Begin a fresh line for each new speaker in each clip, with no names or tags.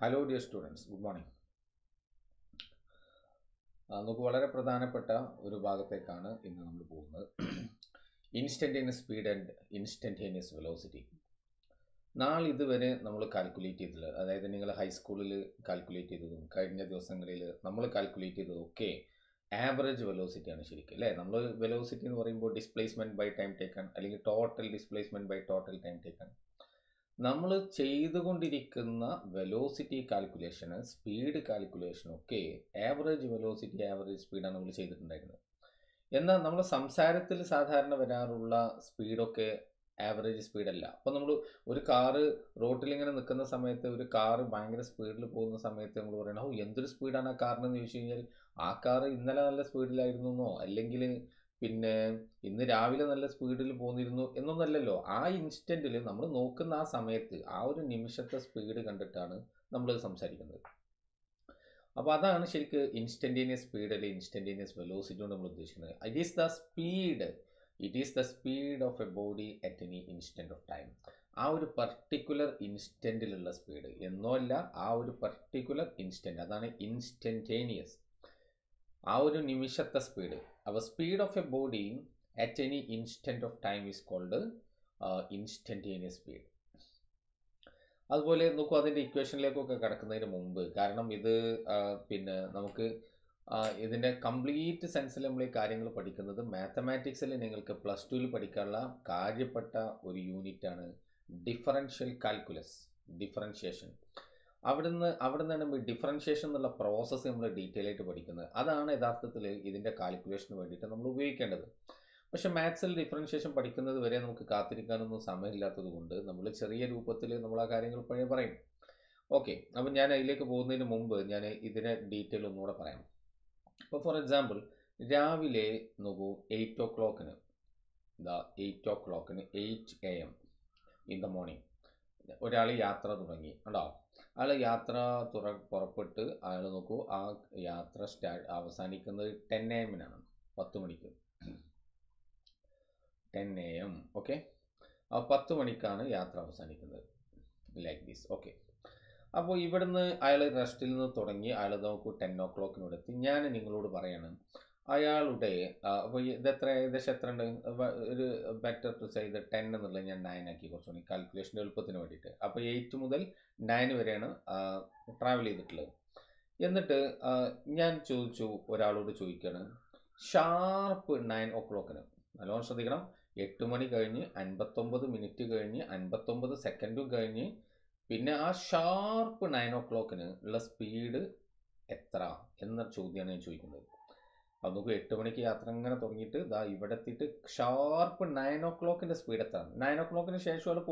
Hello dear students, good morning. നമുക്ക് വളരെ പ്രധാനപ്പെട്ട ഒരു ഭാഗത്തേക്കാണ് ഇന്ന് നമ്മൾ പോകുന്നത്. Instantaneous speed and instantaneous velocity. ഇതുവരെ നമ്മൾ കാൽക്കുലേറ്റ് ചെയ്തത്, അതായത് നിങ്ങൾ ഹൈസ്കൂളിൽ കാൽക്കുലേറ്റ് ചെയ്തതും കഴിഞ്ഞ ദിവസങ്ങളിൽ നമ്മൾ കാൽക്കുലേറ്റ് ചെയ്തതൊക്കെ ആവറേജ് വെലോസിറ്റിയാണ് ശരിക്കും, അല്ലേ? നമ്മൾ വെലോസിറ്റി എന്ന് പറയുമ്പോൾ ഡിസ്പ്ലേസ്മെൻറ്റ് ബൈ ടൈം ടേക്കൺ അല്ലെങ്കിൽ total displacement by total time taken. നമ്മൾ ചെയ്തുകൊണ്ടിരിക്കുന്ന വെലോസിറ്റി കാൽക്കുലേഷന്, സ്പീഡ് കാൽക്കുലേഷനൊക്കെ ആവറേജ് വെലോസിറ്റി, ആവറേജ് സ്പീഡാണ് നമ്മൾ ചെയ്തിട്ടുണ്ടായിരുന്നത്. എന്നാൽ നമ്മൾ സംസാരത്തിൽ സാധാരണ വരാറുള്ള സ്പീഡൊക്കെ ആവറേജ് സ്പീഡല്ല. അപ്പോൾ നമ്മൾ ഒരു കാറ് റോട്ടിലിങ്ങനെ നിൽക്കുന്ന സമയത്ത്, ഒരു കാറ് ഭയങ്കര സ്പീഡിൽ പോകുന്ന സമയത്ത് നമ്മൾ പറയണം, ഓ എന്തൊരു സ്പീഡാണ് ആ കാറിനെന്ന് ചോദിച്ചു കഴിഞ്ഞാൽ ആ കാറ് ഇന്നലെ നല്ല സ്പീഡിലായിരുന്നോ അല്ലെങ്കിൽ പിന്നെ ഇന്ന് രാവിലെ നല്ല സ്പീഡിൽ പോന്നിരുന്നു എന്നൊന്നല്ലല്ലോ. ആ ഇൻസ്റ്റൻറ്റിൽ നമ്മൾ നോക്കുന്ന ആ സമയത്ത്, ആ ഒരു നിമിഷത്തെ സ്പീഡ് കണ്ടിട്ടാണ് നമ്മൾ സംസാരിക്കുന്നത്. അപ്പോൾ അതാണ് ശരിക്ക് ഇൻസ്റ്റൻറ്റേനിയസ് സ്പീഡ് അല്ലെങ്കിൽ ഇൻസ്റ്റൻറ്റേനിയസ് വെലോസിറ്റി കൊണ്ട് നമ്മൾ ഉദ്ദേശിക്കുന്നത്. It is the speed of a body at any instant of time. ആ ഒരു പർട്ടിക്കുലർ ഇൻസ്റ്റൻറ്റിലുള്ള സ്പീഡ് എന്നോ അല്ല, ആ ഒരു പർട്ടിക്കുലർ ഇൻസ്റ്റൻറ്റ്, അതാണ് ഇൻസ്റ്റൻറ്റേനിയസ്. ആ ഒരു നിമിഷത്തെ സ്പീഡ്. അപ്പോൾ speed of a body at any instant of time is called instantaneous speed. അതുപോലെ നോക്കൂ, അതിൻ്റെ ഇക്വേഷനിലേക്കൊക്കെ കിടക്കുന്നതിന് മുമ്പ്, കാരണം ഇത് പിന്നെ നമുക്ക് ഇതിൻ്റെ കംപ്ലീറ്റ് സെൻസിൽ നമ്മൾ ഈ കാര്യങ്ങൾ പഠിക്കുന്നത് മാത്തമാറ്റിക്സിൽ നിങ്ങൾക്ക് +2 പഠിക്കാനുള്ള കാര്യപ്പെട്ട ഒരു യൂണിറ്റാണ് ഡിഫറൻഷ്യൽ കാൽക്കുലസ്, ഡിഫറൻഷിയേഷൻ. അവിടെ നിന്നാണ് നമ്മൾ ഡിഫറൻഷിയേഷൻ എന്നുള്ള പ്രോസസ്സ് നമ്മൾ ഡീറ്റെയിൽ ആയിട്ട് പഠിക്കുന്നത്. അതാണ് യഥാർത്ഥത്തിൽ ഇതിൻ്റെ കാൽക്കുലേഷന് വേണ്ടിയിട്ട് നമ്മൾ ഉപയോഗിക്കേണ്ടത്. പക്ഷെ മാത്സിൽ ഡിഫറൻഷിയേഷൻ പഠിക്കുന്നത് വരെ നമുക്ക് കാത്തിരിക്കാനൊന്നും സമയമില്ലാത്തത് കൊണ്ട് നമ്മൾ ചെറിയ രൂപത്തിൽ നമ്മൾ ആ കാര്യങ്ങൾ പഴയ പറയും. ഓക്കെ, അപ്പം ഞാൻ അതിലേക്ക് പോകുന്നതിന് മുമ്പ് ഞാൻ ഇതിനെ ഡീറ്റെയിൽ ഒന്നുകൂടെ പറയാം. ഇപ്പോൾ ഫോർ എക്സാമ്പിൾ, രാവിലെ നോക്കൂ, 8 o'clock 8 AM in the morning ഒരാൾ യാത്ര തുടങ്ങി ഉണ്ടോ. അയാൾ യാത്ര പുറപ്പെട്ട് അയാൾ നോക്കൂ, ആ യാത്ര അവസാനിക്കുന്നത് 10 AM 10 മണിക്ക്. 10 AM, ഓക്കെ. ആ 10 മണിക്കാണ് യാത്ര അവസാനിക്കുന്നത്, ലൈക്ക് ദിസ്. ഓക്കെ, അപ്പോൾ ഇവിടുന്ന് അയാൾ റെസ്റ്റിൽ നിന്ന് തുടങ്ങി അയാൾ നോക്കൂ 10 o'clock എത്തി. ഞാൻ നിങ്ങളോട് പറയാണ്, അയാളുടെ അപ്പോൾ ഇതെത്ര ഏകദേശം എത്ര ഉണ്ട്, ഒരു ബെറ്റർ ടു സേ ഇത് 10 എന്നുള്ളത് ഞാൻ 9 ആക്കി, കുറച്ചുകൂടി കാൽക്കുലേഷൻ എളുപ്പത്തിന് വേണ്ടിയിട്ട്. അപ്പോൾ 8 മുതൽ 9 വരെയാണ് ട്രാവൽ ചെയ്തിട്ടുള്ളത്. എന്നിട്ട് ഞാൻ ഒരാളോട് ചോദിക്കുകയാണ്, ഷാർപ്പ് 9 o'clock, നല്ലോണം ശ്രദ്ധിക്കണം, 8 മണി കഴിഞ്ഞ് 59 മിനിറ്റ് കഴിഞ്ഞ് 59 സെക്കൻഡും കഴിഞ്ഞ് പിന്നെ ആ ഷാർപ്പ് 9 o'clock ഉള്ള സ്പീഡ് എത്ര എന്ന ചോദ്യമാണ് ഞാൻ ചോദിക്കുന്നത്. അത് നോക്കൂ, 8 മണിക്ക് യാത്ര ഇങ്ങനെ തുടങ്ങിയിട്ട് ഇവിടെ എത്തിയിട്ട് ഷാർപ്പ് 9 o'clock സ്പീഡ് എത്ര. 9 o'clock ശേഷം അത്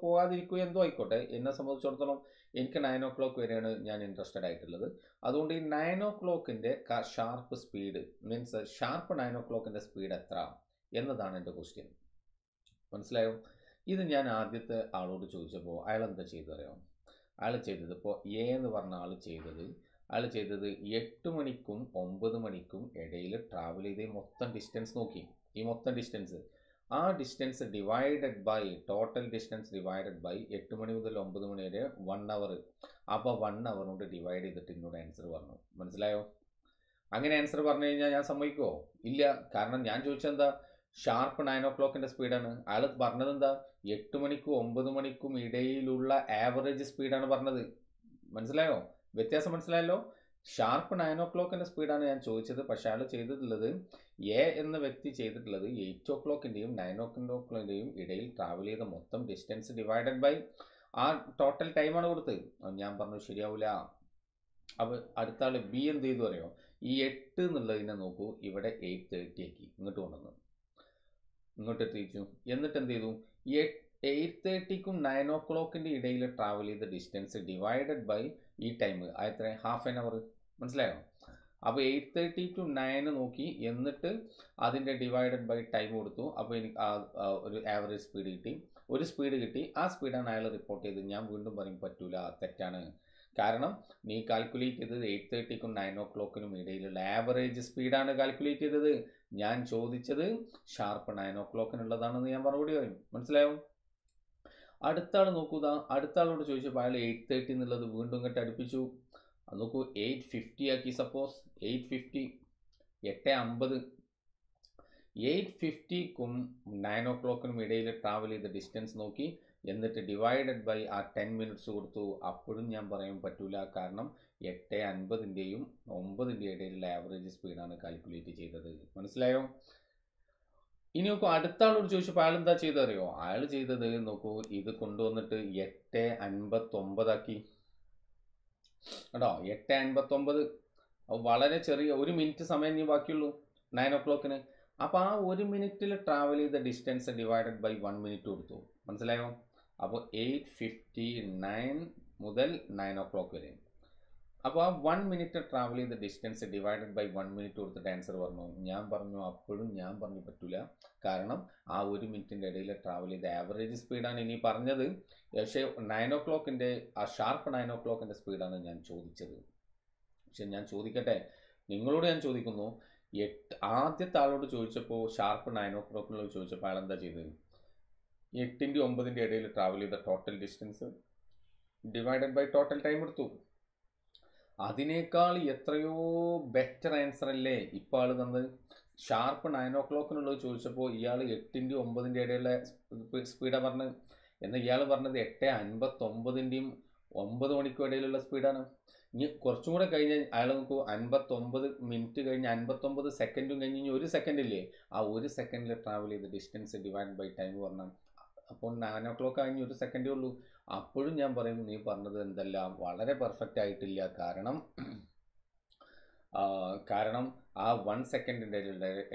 പോകാതിരിക്കുകയോ എന്തോ ആയിക്കോട്ടെ, എന്നെ സംബന്ധിച്ചിടത്തോളം എനിക്ക് 9 o'clock വരെയാണ് ഞാൻ ഇൻട്രസ്റ്റഡ് ആയിട്ടുള്ളത്. അതുകൊണ്ട് ഈ 9 o'clock sharp speed means sharp 9 o'clock speed എത്ര എന്നതാണ് എൻ്റെ ക്വസ്റ്റ്യൻ. മനസ്സിലായോ? ഇത് ഞാൻ ആദ്യത്തെ ആളോട് ചോദിച്ചപ്പോൾ അയാൾ എന്താ ചെയ്തറിയാം? അയാൾ ചെയ്തത്, ഇപ്പോൾ എ എന്ന് പറഞ്ഞ ആൾ ചെയ്തത് 8 മണിക്കും 9 മണിക്കും ഇടയിൽ ട്രാവൽ ചെയ്ത് മൊത്തം ഡിസ്റ്റൻസ് നോക്കി. ഈ മൊത്തം ഡിസ്റ്റൻസ്, ആ distance divided by total distance divided by 8 മണി മുതൽ 9 മണി വരെ 1 hour. അപ്പോൾ 1 hour കൊണ്ട് ഡിവൈഡ് ചെയ്തിട്ട് എന്നോട് ആൻസർ പറഞ്ഞു. മനസ്സിലായോ? അങ്ങനെ ആൻസർ പറഞ്ഞു കഴിഞ്ഞാൽ ഞാൻ സമ്മതിക്കുമോ? ഇല്ല. കാരണം ഞാൻ ചോദിച്ചെന്താ, ഷാർപ്പ് 9 o'clock സ്പീഡാണ്. അയാൾ പറഞ്ഞത് എന്താ, 8 മണിക്കും 9 മണിക്കും ഇടയിലുള്ള ആവറേജ് സ്പീഡാണ് പറഞ്ഞത്. മനസ്സിലായോ? വ്യത്യാസം മനസ്സിലായല്ലോ? ഷാർപ്പ് 9 o'clock സ്പീഡാണ് ഞാൻ ചോദിച്ചത്. പക്ഷെ അയാൾ ചെയ്തിട്ടുള്ളത്, എ എന്ന വ്യക്തി ചെയ്തിട്ടുള്ളത് 8 o'clock 9 o'clock ഇടയിൽ ട്രാവൽ ചെയ്ത മൊത്തം ഡിസ്റ്റൻസ് ഡിവൈഡഡ് ബൈ ആ ടോട്ടൽ ടൈമാണ് കൊടുത്തത്. ഞാൻ പറഞ്ഞു ശരിയാവില്ല. അപ്പോൾ അടുത്ത ആൾ ബി എന്ത് ചെയ്തു അറിയോ, ഈ 8 എന്നുള്ളതിനെ നോക്കൂ, ഇവിടെ 8:30 ആക്കി ഇങ്ങോട്ട് കൊണ്ടുവന്നു, ഇങ്ങോട്ട് എത്തിച്ചു. എന്നിട്ട് എന്ത് ചെയ്തു, 8:30ക്കും 9 o'clock ഇടയിൽ ട്രാവൽ ചെയ്ത ഡിസ്റ്റൻസ് ഡിവൈഡഡ് ബൈ ഈ ടൈം എത്ര, ഹാഫ് ആൻ അവർ. മനസ്സിലായോ? അപ്പോൾ 8:30 to 9 നോക്കി, എന്നിട്ട് അതിൻ്റെ ഡിവൈഡഡ് ബൈ ടൈം കൊടുത്തു. അപ്പോൾ എനിക്ക് ഒരു ആവറേജ് സ്പീഡ് കിട്ടി, ഒരു സ്പീഡ് കിട്ടി. ആ സ്പീഡാണ് അയാൾ റിപ്പോർട്ട് ചെയ്തത്. ഞാൻ വീണ്ടും പറയും പറ്റൂല, തെറ്റാണ്. കാരണം നീ കാൽക്കുലേറ്റ് ചെയ്തത് 8:30ക്കും 9 o'clock ഇടയിലുള്ള ആവറേജ് സ്പീഡാണ് കാൽക്കുലേറ്റ് ചെയ്തത്. ഞാൻ ചോദിച്ചത് ഷാർപ്പ് 9 o'clock ഞാൻ മറുപടി പറയും. മനസ്സിലായോ? അടുത്ത ആൾ നോക്കൂതാ, അടുത്ത ആളോട് ചോദിച്ചപ്പോൾ അയാൾ 8:30 എന്നുള്ളത് വീണ്ടും ഇങ്ങോട്ട് അടുപ്പിച്ചു. അത് നോക്കൂ, 8:50 ആക്കി. സപ്പോസ് 8:50, 8:50. 8:50ക്കും 9 o'clockനും ഇടയിൽ ട്രാവൽ ചെയ്ത ഡിസ്റ്റൻസ് നോക്കി, എന്നിട്ട് ഡിവൈഡഡ് ബൈ ആ 10 മിനിറ്റ്സ് കൊടുത്തു. അപ്പോഴും ഞാൻ പറയാൻ പറ്റൂല, കാരണം 8:50ൻ്റെയും 9ൻ്റെ ഇടയിലുള്ള ആവറേജ് സ്പീഡാണ് കാൽക്കുലേറ്റ് ചെയ്തത്. മനസ്സിലായോ? ഇനി നോക്കൂ, അടുത്ത ആളോട് ചോദിച്ചപ്പോൾ അയാൾ എന്താ ചെയ്തറിയോ? അയാൾ ചെയ്തത് നോക്കൂ, ഇത് കൊണ്ടുവന്നിട്ട് 8:59 ആക്കി കേട്ടോ. 8:59. വളരെ ചെറിയ 1 മിനിറ്റ് സമയം നീ ബാക്കിയുള്ളൂ 9 o'clockന്. അപ്പോൾ ആ 1 മിനിറ്റിൽ ട്രാവൽ ചെയ്ത ഡിസ്റ്റൻസ് ഡിവൈഡഡ് ബൈ 1 മിനിറ്റ് കൊടുത്തു. മനസ്സിലായോ? അപ്പോൾ 8:59 മുതൽ 9 o'clock വരെ. അപ്പോൾ ആ 1 മിനിറ്റ് ട്രാവൽ ചെയ്ത ഡിസ്റ്റൻസ് ഡിവൈഡഡ് ബൈ 1 മിനിറ്റ് കൊടുത്തിട്ട് ആൻസർ പറഞ്ഞു. ഞാൻ പറഞ്ഞു, അപ്പോഴും ഞാൻ പറഞ്ഞു പറ്റൂല, കാരണം ആ 1 മിനിറ്റിൻ്റെ ഇടയിൽ ട്രാവൽ ചെയ്ത ആവറേജ് സ്പീഡാണ് ഇനി പറഞ്ഞത്. പക്ഷേ 9 o'clockൻ്റെ ആ ഷാർപ്പ് 9 o'clockൻ്റെ സ്പീഡാണ് ഞാൻ ചോദിച്ചത്. പക്ഷെ ഞാൻ ചോദിക്കട്ടെ, നിങ്ങളോട് ഞാൻ ചോദിക്കുന്നു, ആദ്യത്തെ ആളോട് ചോദിച്ചപ്പോൾ ഷാർപ്പ് 9 o'clockനുള്ളത് ചോദിച്ചപ്പോൾ അയാൾ എന്താ ചെയ്തത്? 8ൻ്റെ 9ൻ്റെ ഇടയിൽ ട്രാവൽ ചെയ്ത total distance divided by total time എടുത്തു. അതിനേക്കാൾ എത്രയോ ബെറ്റർ ആൻസർ അല്ലേ ഇപ്പോൾ ആൾ തന്നത്? ഷാർപ്പ് 9 o'clockനുള്ളത് ചോദിച്ചപ്പോൾ ഇയാൾ 8ൻ്റെ 9ൻ്റെ ഇടയിലുള്ള സ്പീഡാണ് പറഞ്ഞത്. എന്നാൽ ഇയാൾ പറഞ്ഞത് 8:59ൻ്റെയും 9 മണിക്കും ഇടയിലുള്ള സ്പീഡാണ്. ഇനി കുറച്ചും കൂടെ കഴിഞ്ഞ് അയാൾ നോക്കൂ, 59 മിനിറ്റ് കഴിഞ്ഞ് 59 സെക്കൻഡും കഴിഞ്ഞ് ഇനി 1 സെക്കൻഡ് ഇല്ലേ, ആ 1 സെക്കൻഡിൽ ട്രാവൽ ചെയ്ത ഡിസ്റ്റൻസ് ഡിവൈഡ് ബൈ ടൈം പറഞ്ഞാൽ അപ്പോൾ 9 o'clock കഴിഞ്ഞ് 1 സെക്കൻഡേ ഉള്ളൂ. അപ്പോഴും ഞാൻ പറയും, നീ പറഞ്ഞത് എന്തല്ല, വളരെ പെർഫെക്റ്റ് ആയിട്ടില്ല. കാരണം ആ 1 സെക്കൻഡിൻ്റെ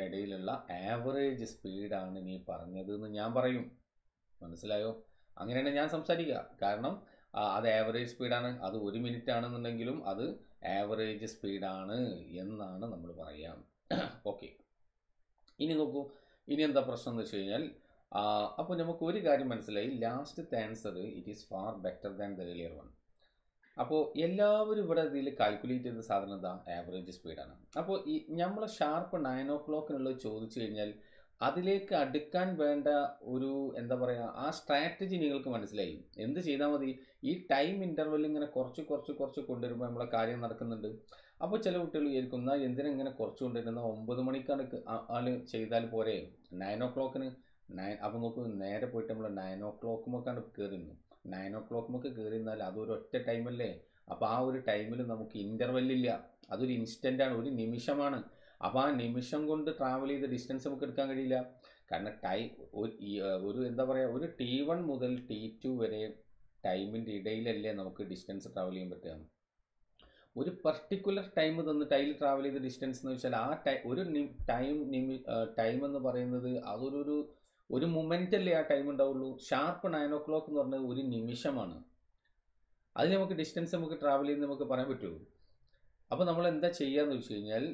ഇടയിലുള്ള ആവറേജ് സ്പീഡാണ് നീ പറഞ്ഞത് എന്ന് ഞാൻ പറയും. മനസ്സിലായോ? അങ്ങനെയാണ് ഞാൻ സംസാരിക്കുക. കാരണം അത് ആവറേജ് സ്പീഡാണ്. അത് 1 മിനിറ്റ് ആണെന്നുണ്ടെങ്കിലും അത് ആവറേജ് സ്പീഡാണ് എന്നാണ് നമ്മൾ പറയാം. ഓക്കെ, ഇനി നോക്കൂ, ഇനി എന്താ പ്രശ്നം എന്ന് വെച്ച് കഴിഞ്ഞാൽ, അപ്പോൾ നമുക്ക് ഒരു കാര്യം മനസ്സിലായി, ലാസ്റ്റത്തെ answer it is far better than the earlier one. അപ്പോൾ എല്ലാവരും ഇവിടെ ഇതിൽ കാൽക്കുലേറ്റ് ചെയ്ത സാധനം എന്താ? ആവറേജ് സ്പീഡാണ്. അപ്പോൾ ഈ നമ്മൾ ഷാർപ്പ് 9 o'clockനുള്ളത് ചോദിച്ചു കഴിഞ്ഞാൽ അതിലേക്ക് അടുക്കാൻ വേണ്ട ഒരു എന്താ പറയുക, ആ സ്ട്രാറ്റജി നിങ്ങൾക്ക് മനസ്സിലായി. എന്ത് ചെയ്താൽ മതി? ഈ ടൈം ഇൻ്റർവെൽ ഇങ്ങനെ കുറച്ച് കൊണ്ടുവരുമ്പോൾ നമ്മളെ കാര്യം നടക്കുന്നുണ്ട്. അപ്പോൾ ചില കുട്ടികൾ വിചാരിക്കുന്ന, എന്തിനാ ഇങ്ങനെ കുറച്ച് കൊണ്ടുവരുന്ന, 9 മണിക്കാണ് ആൾ ചെയ്താൽ പോരെ, 9 o'clockന്. അപ്പോൾ നോക്ക്, നേരെ പോയിട്ട് നമ്മൾ 9 o'clockമൊക്കെയാണ് കയറുന്നു. 9 o'clockമൊക്കെ കയറിയിരുന്നാൽ അതൊരു ഒറ്റ ടൈമല്ലേ. അപ്പോൾ ആ ഒരു ടൈമിൽ നമുക്ക് ഇൻ്റർവെല്ലില്ല, അതൊരു ഇൻസ്റ്റൻ്റാണ്, ഒരു നിമിഷമാണ്. അപ്പോൾ ആ നിമിഷം കൊണ്ട് ട്രാവൽ ചെയ്ത ഡിസ്റ്റൻസ് നമുക്ക് എടുക്കാൻ കഴിയില്ല. കാരണം ഒരു എന്താ പറയുക, ഒരു T1 മുതൽ T2 വരെ ടൈമിൻ്റെ ഇടയിലല്ലേ നമുക്ക് ഡിസ്റ്റൻസ് ട്രാവൽ ചെയ്യാൻ പറ്റുക. ഒരു പർട്ടിക്കുലർ ടൈം തന്നിട്ട് അതിൽ ട്രാവൽ ചെയ്ത ഡിസ്റ്റൻസ് എന്ന് വെച്ചാൽ ആ ഒരു ടൈം എന്ന് പറയുന്നത് ഒരു മൊമെൻ്റ് അല്ലേ ആ ടൈം ഉണ്ടാവുള്ളൂ. ഷാർപ്പ് 9 o'clock എന്ന് പറഞ്ഞത് ഒരു നിമിഷമാണ്. അതിൽ നമുക്ക് ഡിസ്റ്റൻസ് നമുക്ക് ട്രാവൽ ചെയ്യുന്ന നമുക്ക് പറയാൻ പറ്റുമോ? അപ്പോൾ നമ്മൾ എന്താ ചെയ്യാന്ന് വെച്ച് കഴിഞ്ഞാൽ,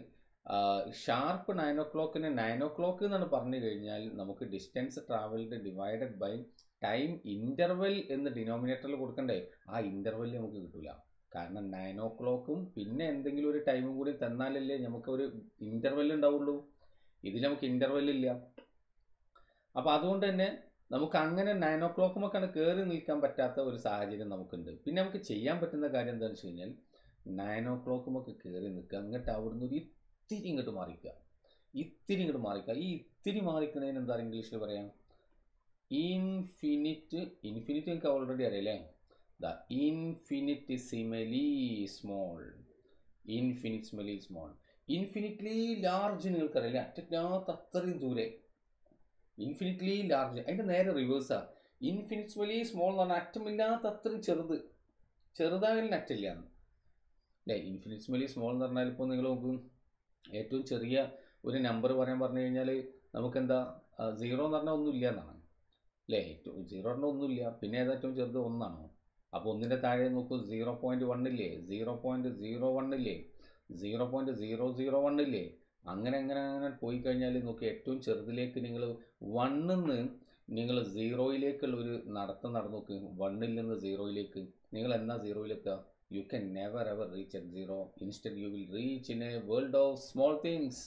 ഷാർപ്പ് 9 o'clockന് 9 o'clock എന്നാണ് പറഞ്ഞു കഴിഞ്ഞാൽ നമുക്ക് distance travelled divided by time interval എന്ന് ഡിനോമിനേറ്ററിൽ കൊടുക്കണ്ടേ. ആ ഇൻ്റർവെൽ നമുക്ക് കിട്ടില്ല. കാരണം 9 o'clockഉം പിന്നെ എന്തെങ്കിലും ഒരു ടൈമും കൂടി തന്നാലല്ലേ നമുക്ക് ഒരു ഇൻ്റർവെൽ ഉണ്ടാവുള്ളൂ. ഇതിൽ നമുക്ക് ഇൻ്റർവെൽ ഇല്ല. അപ്പോൾ അതുകൊണ്ട് തന്നെ നമുക്ക് അങ്ങനെ 9 o'clockമൊക്കെയാണ് കയറി നിൽക്കാൻ പറ്റാത്ത ഒരു സാഹചര്യം നമുക്കുണ്ട്. പിന്നെ നമുക്ക് ചെയ്യാൻ പറ്റുന്ന കാര്യം എന്താണെന്ന് വെച്ച് കഴിഞ്ഞാൽ, 9 o'clockമൊക്കെ കയറി നിൽക്കുക, അങ്ങോട്ട് അവിടുന്ന് ഒരു ഇത്തിരി ഇങ്ങോട്ട് മാറിക്കുക. ഈ ഇത്തിരി മാറിക്കുന്നതിന് എന്താ ഇംഗ്ലീഷിൽ പറയാം? ഇൻഫിനിറ്റ് എനിക്ക് ഓൾറെഡി അറിയാം. The infinitesimally small. Infinitely large നിങ്ങൾക്കറിയില്ല, അറ്റത്തിനകത്ത് അത്രയും ദൂരെ. ഇൻഫിനിറ്റ്ലി ലാർജ് അതിൻ്റെ നേരെ റിവേഴ്സാണ്. ഇൻഫിനിറ്റ്സ്മലി സ്മോൾ എന്ന് പറഞ്ഞാൽ അറ്റമില്ലാത്ത അത്രയും ചെറുതാകലിന് അറ്റില്ല അല്ലേ. ഇൻഫിനിറ്റ്സ്മലി സ്മോൾ എന്ന് പറഞ്ഞാൽ ഇപ്പോൾ നിങ്ങൾ നോക്കും, ഏറ്റവും ചെറിയ ഒരു നമ്പർ പറഞ്ഞു കഴിഞ്ഞാൽ നമുക്കെന്താ, 0 എന്ന് പറഞ്ഞാൽ ഒന്നുമില്ല എന്നാണ് അല്ലേ. 0 പറഞ്ഞാൽ ഒന്നുമില്ല. പിന്നെ ഏറ്റവും ചെറുത് 1 ആണോ? അപ്പോൾ 1ൻ്റെ താഴെ നോക്കൂ, 0.1 ഇല്ലേ, 0.01 ഇല്ലേ, 0.001 ഇല്ലേ. അങ്ങനെ പോയി കഴിഞ്ഞാൽ നോക്കി, ഏറ്റവും ചെറുതിലേക്ക് നിങ്ങൾ 1ന്ന് നിങ്ങൾ 0യിലേക്കുള്ള ഒരു നടത്തം നടന്നു നോക്ക്. 1ൽ നിന്ന് 0യിലേക്ക് നിങ്ങൾ എന്നാ 0യിലെത്തുക? You can never ever reach at 0. Instead you will reach in a world of small things.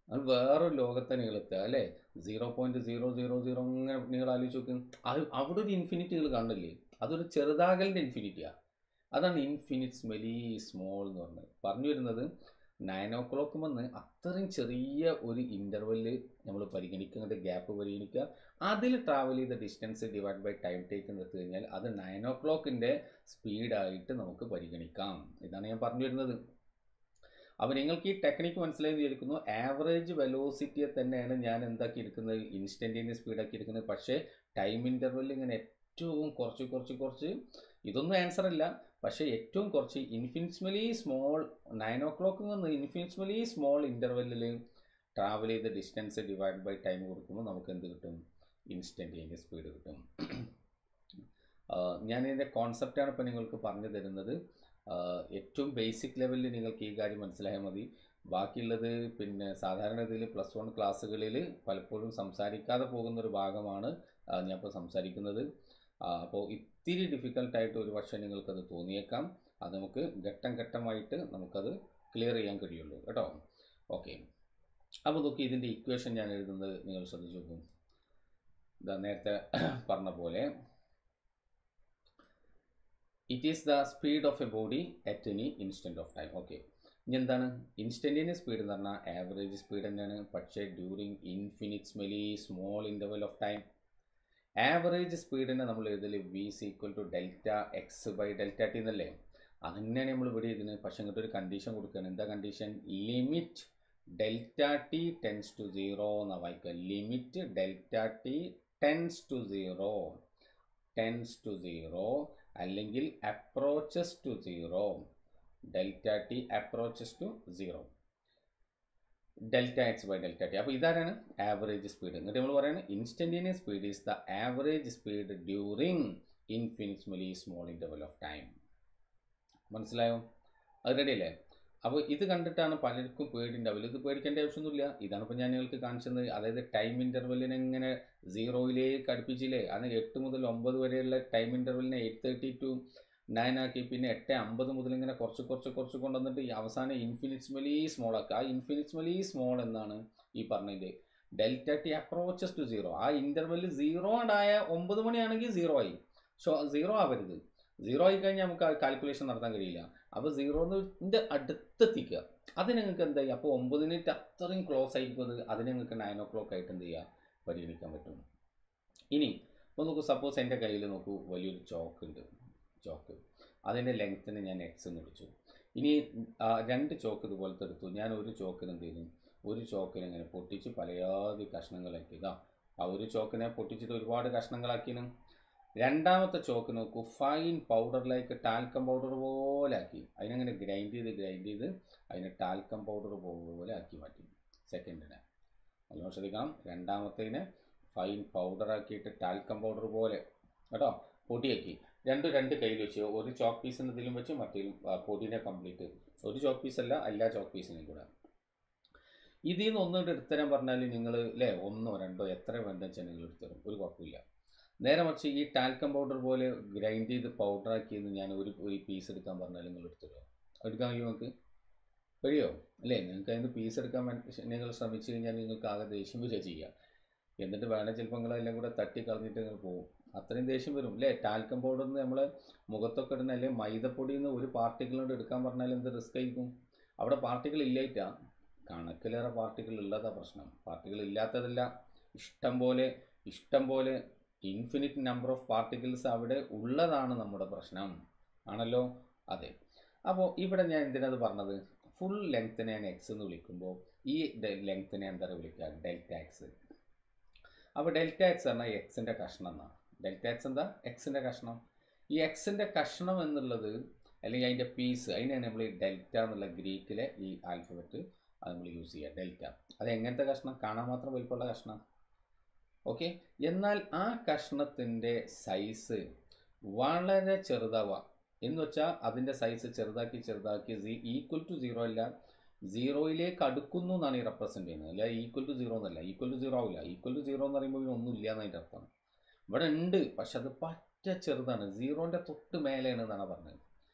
അത് വേറൊരു ലോകത്തെ നിങ്ങൾ എത്തുക അല്ലേ. 0.000 ഇങ്ങനെ നിങ്ങൾ ആലോചിച്ച് നോക്കും. അത് അവിടെ ഒരു ഇൻഫിനിറ്റി നിങ്ങൾ കാണില്ലേ, അതൊരു ചെറുതാകലിൻ്റെ ഇൻഫിനിറ്റിയാണ്. അതാണ് ഇൻഫിനിറ്റ്സ്മെലി സ്മോൾ എന്ന് പറഞ്ഞത്. പറഞ്ഞു വരുന്നത് 9 o'clock വന്ന് അത്രയും ചെറിയ ഒരു ഇൻ്റർവെല്ല് നമ്മൾ പരിഗണിക്കുന്നത്, ഗ്യാപ്പ് പരിഗണിക്കുക, അതിൽ ട്രാവൽ ചെയ്ത distance divide by time take എന്ന് എടുത്തു കഴിഞ്ഞാൽ അത് 9 o'clockൻ്റെ സ്പീഡായിട്ട് നമുക്ക് പരിഗണിക്കാം. ഇതാണ് ഞാൻ പറഞ്ഞു വരുന്നത്. അപ്പോൾ നിങ്ങൾക്ക് ഈ ടെക്നിക്ക് മനസ്സിലായി വിചാരിക്കുന്നു. ആവറേജ് വെലോസിറ്റിയെ തന്നെയാണ് ഞാൻ എന്താക്കി എടുക്കുന്നത്, ഇൻസ്റ്റൻറ്റേനിയസ് സ്പീഡാക്കി എടുക്കുന്നത്. പക്ഷേ ടൈം ഇൻ്റർവെല്ലിൽ ഇങ്ങനെ ഏറ്റവും കുറച്ച് ഇതൊന്നും ആൻസർ അല്ല, പക്ഷേ ഏറ്റവും കുറച്ച് ഇൻഫിനിറ്റ്സ്മലി സ്മോൾ 9 o'clock നിന്ന് ഇൻഫിനിറ്റ്സ്മലി സ്മോൾ ഇൻ്റർവെല്ലിൽ ട്രാവൽ ചെയ്ത ഡിസ്റ്റൻസ് ഡിവൈഡ് ബൈ ടൈം കൊടുക്കുമ്പോൾ നമുക്ക് എന്ത് കിട്ടും, ഇൻസ്റ്റൻറ്റേനിയസ് സ്പീഡ് കിട്ടും. ഞാനിതിൻ്റെ കോൺസെപ്റ്റാണ് ഇപ്പോൾ നിങ്ങൾക്ക് പറഞ്ഞു തരുന്നത്. ഏറ്റവും ബേസിക് ലെവലിൽ നിങ്ങൾക്ക് ഈ കാര്യം മനസ്സിലായാൽ മതി. ബാക്കിയുള്ളത് പിന്നെ സാധാരണ ഇതിൽ +1 ക്ലാസ്സുകളിൽ പലപ്പോഴും സംസാരിക്കാതെ പോകുന്നൊരു ഭാഗമാണ് ഞാനിപ്പോൾ സംസാരിക്കുന്നത്. അപ്പോൾ ഇത്തിരി ഡിഫിക്കൽട്ടായിട്ട് ഒരു പക്ഷേ നിങ്ങൾക്കത് തോന്നിയേക്കാം. അത് നമുക്ക് ഘട്ടം ഘട്ടമായിട്ട് നമുക്കത് ക്ലിയർ ചെയ്യാൻ കഴിയുള്ളൂ കേട്ടോ. ഓക്കെ, അപ്പോൾ നോക്കി ഇതിൻ്റെ ഇക്വേഷൻ ഞാൻ എഴുതുന്നത് നിങ്ങൾ ശ്രദ്ധിച്ചു നോക്കും. ഇതാ നേരത്തെ പറഞ്ഞ പോലെ it is the speed of a body at any instant of time. Okay, ഇനി എന്താണ് ഇൻസ്റ്റൻറ്റേനിയസ് സ്പീഡ് എന്ന് പറഞ്ഞാൽ ആവറേജ് സ്പീഡ് തന്നെയാണ്, പക്ഷേ during infinitesimally small interval of time. Average സ്പീഡിനെ നമ്മൾ എഴുതൽ v = Δx/Δt എന്നല്ലേ. അതന്നെയാണ് നമ്മൾ ഇവിടെ എഴുതുന്നത്. പക്ഷേ ഇങ്ങോട്ട് ഒരു കണ്ടീഷൻ കൊടുക്കുകയാണ്. എന്താ condition, limit Δt tense to 0 എന്നാണ് വായിക്കുക. ലിമിറ്റ് Δt ടെൻസ് ടു 0 അല്ലെങ്കിൽ approaches to 0. Δt approaches to 0, Δx/Δt. അപ്പോൾ ഇതാരാണ് ആവറേജ് സ്പീഡ്. എന്നിട്ട് നമ്മൾ പറയുന്നത് instantaneous speed is the average speed during infinitesimally small interval of time. മനസ്സിലായോ? അത് റെഡി അല്ലേ? അപ്പോൾ ഇത് കണ്ടിട്ടാണ് പലർക്കും പേടിയുണ്ടാവില്ല. ഇത് പേടിക്കേണ്ട ആവശ്യമൊന്നുമില്ല. ഇതാണ് ഇപ്പോൾ ഞാൻ നിങ്ങൾക്ക് കാണിച്ചത്. അതായത് ടൈം ഇൻ്റർവെല്ലിനെ ഇങ്ങനെ 0ലേക്ക് അടുപ്പിച്ചില്ലേ, അന്ന് 8 മുതൽ 9 വരെയുള്ള ടൈം ഇൻ്റർവെല്ലിനെ 8:30 to 9 ആക്കി, പിന്നെ 8:50 മുതൽ ഇങ്ങനെ കുറച്ച് കൊണ്ടുവന്നിട്ട് ഈ അവസാനം ഇൻഫിനിറ്റ്സ്മലി സ്മോൾ ആക്കുക. ആ ഇൻഫിനിറ്റ്സ്മലി സ്മോൾ എന്നാണ് ഈ പറഞ്ഞതിൻ്റെ Δt അപ്രോച്ചസ് ടു 0. ആ ഇൻ്റർവെല്ലിൽ 0 ആയ 9 മണിയാണെങ്കിൽ 0 ആയി. 0 ആവരുത്. 0 ആയി കഴിഞ്ഞാൽ നമുക്ക് ആ കാൽക്കുലേഷൻ നടത്താൻ കഴിയില്ല. അപ്പോൾ 0ൻ്റെ അടുത്തെത്തിക്കുക. അത് നിങ്ങൾക്ക് എന്താ ചെയ്യുക, അപ്പോൾ 9 അത്രയും ക്ലോസ് ആയിരിക്കും. അതിന് നിങ്ങൾക്ക് 9 o'clock ആയിട്ട് എന്ത് ചെയ്യുക, പരിഗണിക്കാൻ പറ്റും. ഇനി ഇപ്പോൾ നോക്കൂ, സപ്പോസ് എൻ്റെ കയ്യിൽ നോക്കൂ വലിയൊരു ചോക്ക് ഉണ്ട്. അതിൻ്റെ ലെങ്ത്തിന് ഞാൻ x എന്ന് വിളിച്ചു. ഇനി 2 ചോക്ക് ഇതുപോലത്തെ എടുത്തു. ഞാൻ ഒരു ചോക്കിന് എന്ത് ചെയ്തു, ഒരു ചോക്കിനെ ഇങ്ങനെ പൊട്ടിച്ച് പലയാതി കഷ്ണങ്ങളാക്കിയതാ. ആ ഒരു ചോക്കിനെ പൊട്ടിച്ചിട്ട് ഒരുപാട് കഷ്ണങ്ങളാക്കിയാണ്. രണ്ടാമത്തെ ചോക്ക് നോക്കൂ, ഫൈൻ പൗഡറിലേക്ക് ടാൽക്കം പൗഡർ പോലെ ആക്കി. അതിനങ്ങനെ ഗ്രൈൻഡ് ചെയ്ത് അതിനെ ടാൽക്കം പൗഡർ പോലെ ആക്കി മാറ്റി. സെക്കൻഡിനെ നല്ലോണം ശ്രദ്ധിക്കണം. രണ്ടാമത്തേനെ ഫൈൻ പൗഡറാക്കിയിട്ട് ടാൽക്കം പൗഡർ പോലെ കേട്ടോ പൊടിയാക്കി. രണ്ട് കയ്യിൽ വെച്ച്, ഒരു ചോക്ക് പീസിന് ഇതിലും വെച്ച് മറ്റേലും പൊടിനെ കംപ്ലീറ്റ്. ഒരു ചോക്ക് പീസല്ല, എല്ലാ ചോക്ക് പീസിനെയും കൂടെ. ഇതിൽ നിന്ന് ഒന്നുകൂടെ എടുത്തരാൻ പറഞ്ഞാൽ നിങ്ങൾ അല്ലേ 1 or 2 എത്ര വേണ്ടെന്ന് വെച്ചാൽ നിങ്ങൾ എടുത്തരും, ഒരു കുഴപ്പമില്ല. നേരെ മറിച്ച് ഈ ടാൽക്കം പൗഡർ പോലെ ഗ്രൈൻഡ് ചെയ്ത് പൗഡറാക്കിയെന്ന് ഞാൻ ഒരു പീസ് എടുക്കാൻ പറഞ്ഞാൽ നിങ്ങൾ എടുത്തരുമോ? എടുക്കാൻ കഴിയുമോ? നിങ്ങൾക്ക് കഴിയുമോ? അല്ലേ? നിങ്ങൾക്ക് അതിന് പീസ് എടുക്കാൻ നിങ്ങൾ ശ്രമിച്ചു കഴിഞ്ഞാൽ നിങ്ങൾക്ക് ആകെ ദേഷ്യം വരിക ചെയ്യുക. എന്നിട്ട് വേണം ചിലപ്പോൾ നിങ്ങളെല്ലാം കൂടെ തട്ടി കളഞ്ഞിട്ട് നിങ്ങൾ പോകും. അത്രയും ദേഷ്യം വരും അല്ലേ? ടാൽക്കം പൗഡറിന് നമ്മൾ മുഖത്തൊക്കെ ഇടുന്ന അല്ലെങ്കിൽ മൈദപ്പൊടിയിൽ നിന്ന് ഒരു പാർട്ടിക്കിളോട് എടുക്കാൻ പറഞ്ഞാൽ എന്ത് റിസ്ക് ആയിരിക്കും. അവിടെ പാർട്ടിക്കിൾ ഇല്ലായിട്ടാ, കണക്കിലേറെ പാർട്ടിക്കിൾ ഉള്ളതാ പ്രശ്നം. പാർട്ടിക്കിൾ ഇല്ലാത്തതല്ല, ഇഷ്ടം പോലെ ഇൻഫിനിറ്റ് നമ്പർ ഓഫ് പാർട്ടിക്കിൾസ് അവിടെ ഉള്ളതാണ് നമ്മുടെ പ്രശ്നം. ആണല്ലോ? അതെ. അപ്പോൾ ഇവിടെ ഞാൻ എന്തിനത് പറഞ്ഞത്, ഫുൾ ലെങ്ത്തിനെ ഞാൻ എക്സ് എന്ന് വിളിക്കുമ്പോൾ ഈ ലെങ്ത്തിനെ എന്താ വിളിക്കുക, Δx. അപ്പോൾ Δx പറഞ്ഞാൽ എക്സിൻ്റെ കഷ്ണം എന്നാണ്. Δx എന്താ? എക്സിൻ്റെ കഷ്ണം. ഈ എക്സിൻ്റെ കഷ്ണം എന്നുള്ളത് അല്ലെങ്കിൽ അതിൻ്റെ പീസ്, അതിനാണ് നമ്മൾ ഈ ഡെൽറ്റ എന്നുള്ള ഗ്രീക്കിലെ ഈ ആൽഫബറ്റ് അത് നമ്മൾ യൂസ് ചെയ്യുക. ഡെൽറ്റ അത് എങ്ങനത്തെ കഷ്ണം? കാണാൻ മാത്രം വലിപ്പമുള്ള കഷ്ണം. ഓക്കെ. എന്നാൽ ആ കഷ്ണത്തിൻ്റെ സൈസ് വളരെ ചെറുതാവുക എന്ന് വെച്ചാൽ അതിൻ്റെ സൈസ് ചെറുതാക്കി ഈക്വൽ ടു 0 അല്ല, 0യിലേക്ക് അടുക്കുന്നു എന്നാണ് ഈ റെപ്രസെൻറ്റ് ചെയ്യുന്നത്. അല്ല ഈക്വൽ ടു 0 എന്നല്ല. ഈക്വൽ ടു 0 ആവില്ല. ഈക്വൽ ടു 0 എന്ന് പറയുമ്പോൾ ഒന്നും ഇല്ല എന്നതിൻ്റെ അർത്ഥം. ഇവിടെ ഉണ്ട്, പക്ഷെ അത് പറ്റ ചെറുതാണ്. 0ൻ്റെ തൊട്ട് മേലെയാണ് എന്നാണ് പറഞ്ഞത്.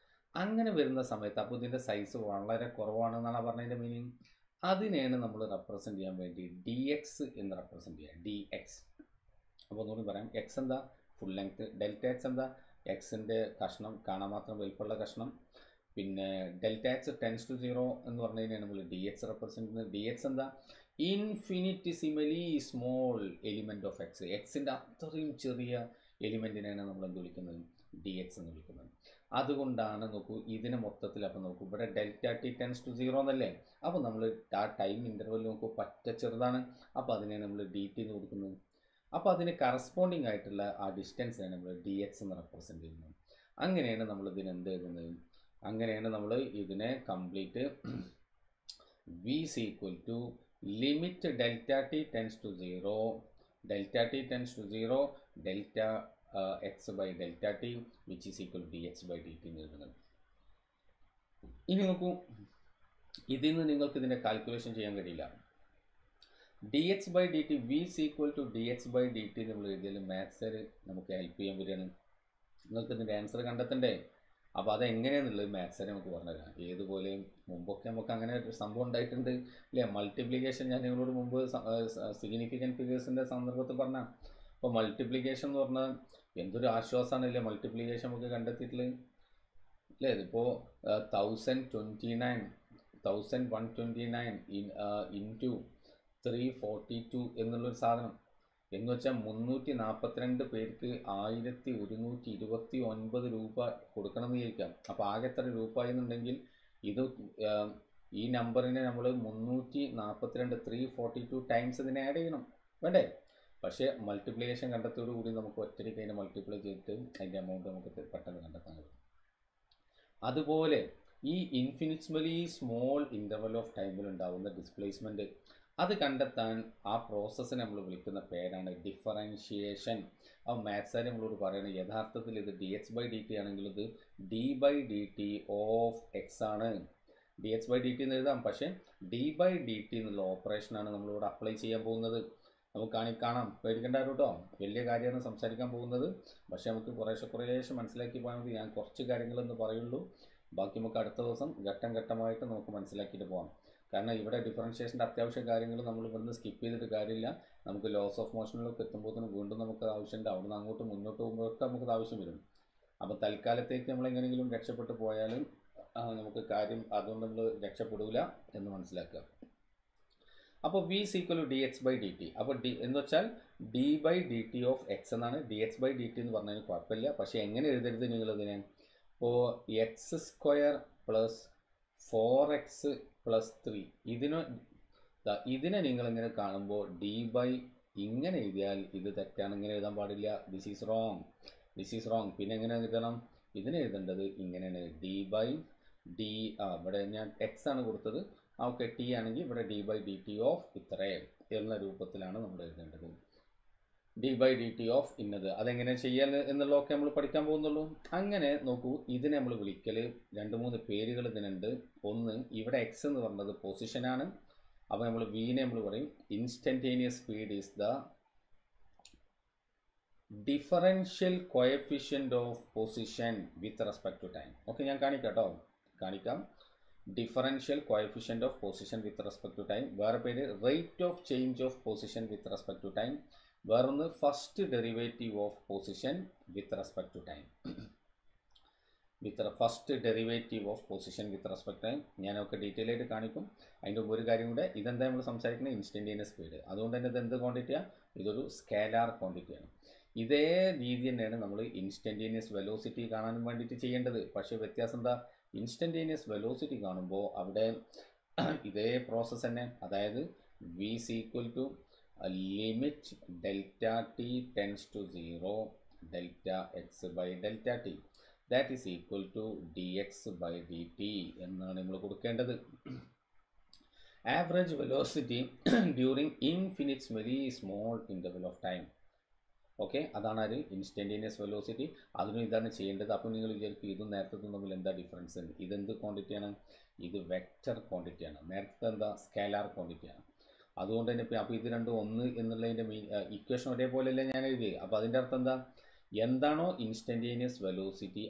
അങ്ങനെ വരുന്ന സമയത്ത് അപ്പോൾ ഇതിൻ്റെ സൈസ് വളരെ കുറവാണെന്നാണ് പറഞ്ഞതിൻ്റെ മീനിങ്. അതിനെയാണ് നമ്മൾ റെപ്രസെൻറ്റ് ചെയ്യാൻ വേണ്ടി ഡി എക്സ് എന്ന് റെപ്രസെൻറ്റ് ചെയ്യുക, ഡി എക്സ്. അപ്പോൾ ഒന്നുകൂടി പറയാം, എക്സ് എന്താ ഫുൾ ലെങ്ത്, ഡെൽറ്റ എക്സ് എന്താ എക്സിൻ്റെ കഷ്ണം, കാണാൻ മാത്രം വലിപ്പമുള്ള കഷ്ണം. പിന്നെ ഡെൽറ്റ എക്സ് ടെൻസ് ടു 0 എന്ന് പറഞ്ഞു കഴിഞ്ഞാൽ നമ്മൾ ഡി എക്സ് റെപ്രസെൻറ്റ് ചെയ്യുന്നത്. ഡി എക്സ് എന്താ ഇൻഫിനിറ്റിസിമലി സ്മോൾ എലിമെൻറ്റ് ഓഫ് എക്സ്, എക്സിൻ്റെ അത്രയും ചെറിയ എലിമെൻറ്റിനെയാണ് നമ്മൾ എന്ത് വിളിക്കുന്നത്, ഡി എക്സ് എന്ന് വിളിക്കുന്നത്. അതുകൊണ്ടാണ് നോക്കൂ ഇതിന് മൊത്തത്തിൽ അപ്പോൾ നോക്കൂ ഇവിടെ ഡെൽറ്റ ടി ടെൻസ് ടു 0 എന്നല്ലേ, അപ്പോൾ നമ്മൾ ആ ടൈം ഇൻ്റർവെൽ നോക്കൂ പറ്റ ചെറുതാണ്, അപ്പോൾ അതിനെയാണ് നമ്മൾ ഡി ടി എന്ന് കൊടുക്കുന്നത്. അപ്പോൾ അതിന് കറസ്പോണ്ടിങ് ആയിട്ടുള്ള ആ ഡിസ്റ്റൻസിനെ നമ്മൾ ഡി എക്സ് എന്ന് റെപ്രസെൻറ്റ് ചെയ്യുന്നത്. അങ്ങനെയാണ് നമ്മൾ ഇതിന് എന്ത് എഴുതുന്നത്, അങ്ങനെയാണ് നമ്മൾ ഇതിനെ complete v is equal to limit delta t tends to 0, delta t tends to 0 delta x by delta t which is equal d x by d t എന്ന് എഴുതുന്നത്. ഇനി നോക്കൂ, ഇതിൽ നിന്ന് നിങ്ങൾക്ക് ഇതിൻ്റെ കാൽക്കുലേഷൻ ചെയ്യാൻ കഴിയില്ല. D x by d t v is equal to d x by d t നമ്മൾ എഴുതിയാൽ മാത്സിൽ നമുക്ക് ഹെൽപ്പ് ചെയ്യാൻ വരികയാണ്. നിങ്ങൾക്ക് ഇതിൻ്റെ ആൻസർ കണ്ടെത്തണ്ടേ, അപ്പോൾ അതെങ്ങനെയാണെന്നുള്ളത് മാത്സിനെ നമുക്ക് പറഞ്ഞുതരാം. ഏതുപോലെ മുമ്പൊക്കെ നമുക്ക് അങ്ങനെ ഒരു സംഭവം ഉണ്ടായിട്ടുണ്ട് അല്ലേ, മൾട്ടിപ്ലിക്കേഷൻ ഞാൻ നിങ്ങളോട് മുമ്പ് സിഗ്നിഫിക്കൻറ്റ് ഫിഗേഴ്സിൻ്റെ സന്ദർഭത്തിൽ പറഞ്ഞാൽ. അപ്പോൾ മൾട്ടിപ്ലിക്കേഷൻ എന്ന് പറഞ്ഞാൽ എന്തൊരു ആശ്വാസമാണ് ഇല്ലേ, മൾട്ടിപ്ലിക്കേഷൻ നമുക്ക് കണ്ടെത്തിയിട്ടുള്ളത് അല്ലേ. ഇതിപ്പോൾ 1129 ഇൻറ്റു 342 എന്നുള്ളൊരു സാധനം എന്ന് വെച്ചാൽ 342 പേർക്ക് 1129 രൂപ കൊടുക്കണം എന്ന് വിചാരിക്കാം. അപ്പോൾ ആകെ എത്ര രൂപ എന്നുണ്ടെങ്കിൽ ഇത് ഈ നമ്പറിനെ നമ്മൾ 342 342 ടൈംസ് ഇതിനെ ആഡ് ചെയ്യണം വേണ്ടേ. പക്ഷേ മൾട്ടിപ്ലിക്കേഷൻ കണ്ടെത്തിയോടുകൂടി നമുക്ക് ഒറ്റയ്ക്ക് അതിനെ മൾട്ടിപ്ലൈ ചെയ്തിട്ട് അതിൻ്റെ എമൗണ്ട് നമുക്ക് പെട്ടെന്ന് കണ്ടെത്താൻ കഴിയും. അതുപോലെ ഈ ഇൻഫിനിറ്റ്മലി സ്മോൾ ഇൻ്റർവൽ ഓഫ് ടൈമിൽ ഉണ്ടാകുന്ന ഡിസ്പ്ലേസ്മെൻറ്റ് അത് കണ്ടെത്താൻ ആ പ്രോസസ്സിനെ നമ്മൾ വിളിക്കുന്ന പേരാണ് ഡിഫറൻഷിയേഷൻ. അപ്പോൾ മാത്സാരി നമ്മളോട് പറയുന്നത് യഥാർത്ഥത്തിൽ ഇത് d x by d t ആണെങ്കിൽ ഇത് d by d t of x ആണ്. D x by d t എന്ന് എഴുതാം, പക്ഷേ ഡി ബൈ ഡി ടി എന്നുള്ള ഓപ്പറേഷനാണ് നമ്മളിവിടെ അപ്ലൈ ചെയ്യാൻ പോകുന്നത്. നമുക്ക് കാണാം, പേടിക്കേണ്ട കേട്ടോ, വലിയ കാര്യമാണ് സംസാരിക്കാൻ പോകുന്നത്. പക്ഷേ നമുക്ക് കുറേശ്ശെ മനസ്സിലാക്കി പോകാൻ മതി. ഞാൻ കുറച്ച് കാര്യങ്ങളെന്ന് പറയുള്ളൂ, ബാക്കി നമുക്ക് അടുത്ത ദിവസം ഘട്ടം ഘട്ടമായിട്ട് നമുക്ക് മനസ്സിലാക്കിയിട്ട് പോകാം. കാരണം ഇവിടെ ഡിഫറൻഷിയേഷൻ്റെ അത്യാവശ്യ കാര്യങ്ങൾ നമ്മൾ ഇവിടുന്ന് സ്കിപ്പ് ചെയ്തിട്ട് കാര്യമില്ല. നമുക്ക് ലോസ് ഓഫ് മോഷനിലൊക്കെ എത്തുമ്പോഴത്തേനും വീണ്ടും നമുക്ക് ആവശ്യമുണ്ട്, അവിടുന്ന് അങ്ങോട്ട് മുന്നോട്ട് പോകുമ്പോഴൊക്കെ നമുക്കത് ആവശ്യം വരും. അപ്പോൾ തൽക്കാലത്തേക്ക് നമ്മൾ എങ്ങനെയെങ്കിലും രക്ഷപ്പെട്ടു പോയാലും നമുക്ക് കാര്യം അതുകൊണ്ട് നമ്മൾ രക്ഷപ്പെടില്ല എന്ന് മനസ്സിലാക്കുക. അപ്പോൾ v is equal to d x by d t. അപ്പോൾ ഡി എന്ന് വെച്ചാൽ d by d t of x എന്നാണ്. D x by d t എന്ന് പറഞ്ഞാൽ കുഴപ്പമില്ല, പക്ഷേ എങ്ങനെ എഴുതരുത് നിങ്ങളിതിനെ. ഇപ്പോൾ X square plus 4x plus 3 ഇതിനെ നിങ്ങളിങ്ങനെ കാണുമ്പോൾ ഡി ബൈ ഇങ്ങനെ എഴുതിയാൽ ഇത് തെറ്റാണ്, ഇങ്ങനെ എഴുതാൻ പാടില്ല. This is wrong. പിന്നെ എങ്ങനെ എഴുതണം, ഇതിനെ എഴുതേണ്ടത് ഇങ്ങനെയാണ്, ഡി ബൈ ഡി ഇവിടെ ഞാൻ എക്സ് ആണ് കൊടുത്തത്, ഓക്കെ ടി ആണെങ്കിൽ ഇവിടെ d by d t of ഇത്രയും എന്ന രൂപത്തിലാണ് നമ്മൾ എഴുതേണ്ടത്. D by d t of ഇന്നത് അതെങ്ങനെ ചെയ്യാൻ എന്നുള്ളതൊക്കെ നമ്മൾ പഠിക്കാൻ പോകുന്നുള്ളൂ. അങ്ങനെ നോക്കൂ, ഇതിനെ നമ്മൾ വിളിക്കൽ 2-3 പേരുകൾ ഇതിനുണ്ട്. ഒന്ന് ഇവിടെ എക്സ് എന്ന് പറഞ്ഞത് പൊസിഷനാണ്. അപ്പോൾ നമ്മൾ വിനെ നമ്മൾ പറയും instantaneous speed is the differential coefficient of position with respect to time. Okay, ഞാൻ കാണിക്കാം. Differential coefficient of position with respect to time. വേറെ പേര് rate of change of position with respect to time. വേറൊന്ന് first derivative of position with respect to time. First derivative of position with respect time ഞാനൊക്കെ detail ആയിട്ട് കാണിക്കും. അതിൻ്റെ ഒരു കാര്യം കൂടെ, ഇതെന്താ നമ്മൾ സംസാരിക്കുന്നത് ഇൻസ്റ്റൻറ്റേനിയസ് സ്പീഡ്. അതുകൊണ്ട് തന്നെ ഇത് എന്ത് ക്വാണ്ടിറ്റിയാണ്, ഇതൊരു സ്കേലാർ ക്വാണ്ടിറ്റിയാണ്. ഇതേ രീതി തന്നെയാണ് നമ്മൾ ഇൻസ്റ്റൻറ്റേനിയസ് വെലോസിറ്റി കാണാനും വേണ്ടിയിട്ട് ചെയ്യേണ്ടത്. പക്ഷേ വ്യത്യാസം എന്താ, ഇൻസ്റ്റൻറ്റേനിയസ് വെലോസിറ്റി കാണുമ്പോൾ അവിടെ ഇതേ പ്രോസസ്സ് തന്നെ, അതായത് v is equal to limit delta t tends to 0 delta x by delta t that is equal to d x by d t എന്നാണ് നമ്മൾ കൊടുക്കേണ്ടത്. Average velocity during infinitesimally small interval of time. Okay, അതാണ് ഒരു instantaneous velocity. അതിനും ഇതാണ് ചെയ്യേണ്ടത്. അപ്പോൾ നിങ്ങൾ വിചാരിക്കും ഇതും നേരത്തെ തമ്മിൽ എന്താ ഡിഫറൻസ്, ഇതെന്ത് ക്വാണ്ടിറ്റിയാണ്, ഇത് വെക്റ്റർ ക്വാണ്ടിറ്റിയാണ്, നേരത്തെ എന്താ സ്കേലാർ ക്വാണ്ടിറ്റിയാണ്. അതുകൊണ്ട് തന്നെ അപ്പോൾ ഇത് രണ്ടും ഒന്ന് എന്നുള്ളതിൻ്റെ ഇക്വേഷൻ ഒരേപോലെയല്ലേ ഞാൻ എഴുതിയത്. അപ്പോൾ അതിൻ്റെ അർത്ഥം എന്താണോ ഇൻസ്റ്റൻറ്റേനിയസ് വെലോസിറ്റി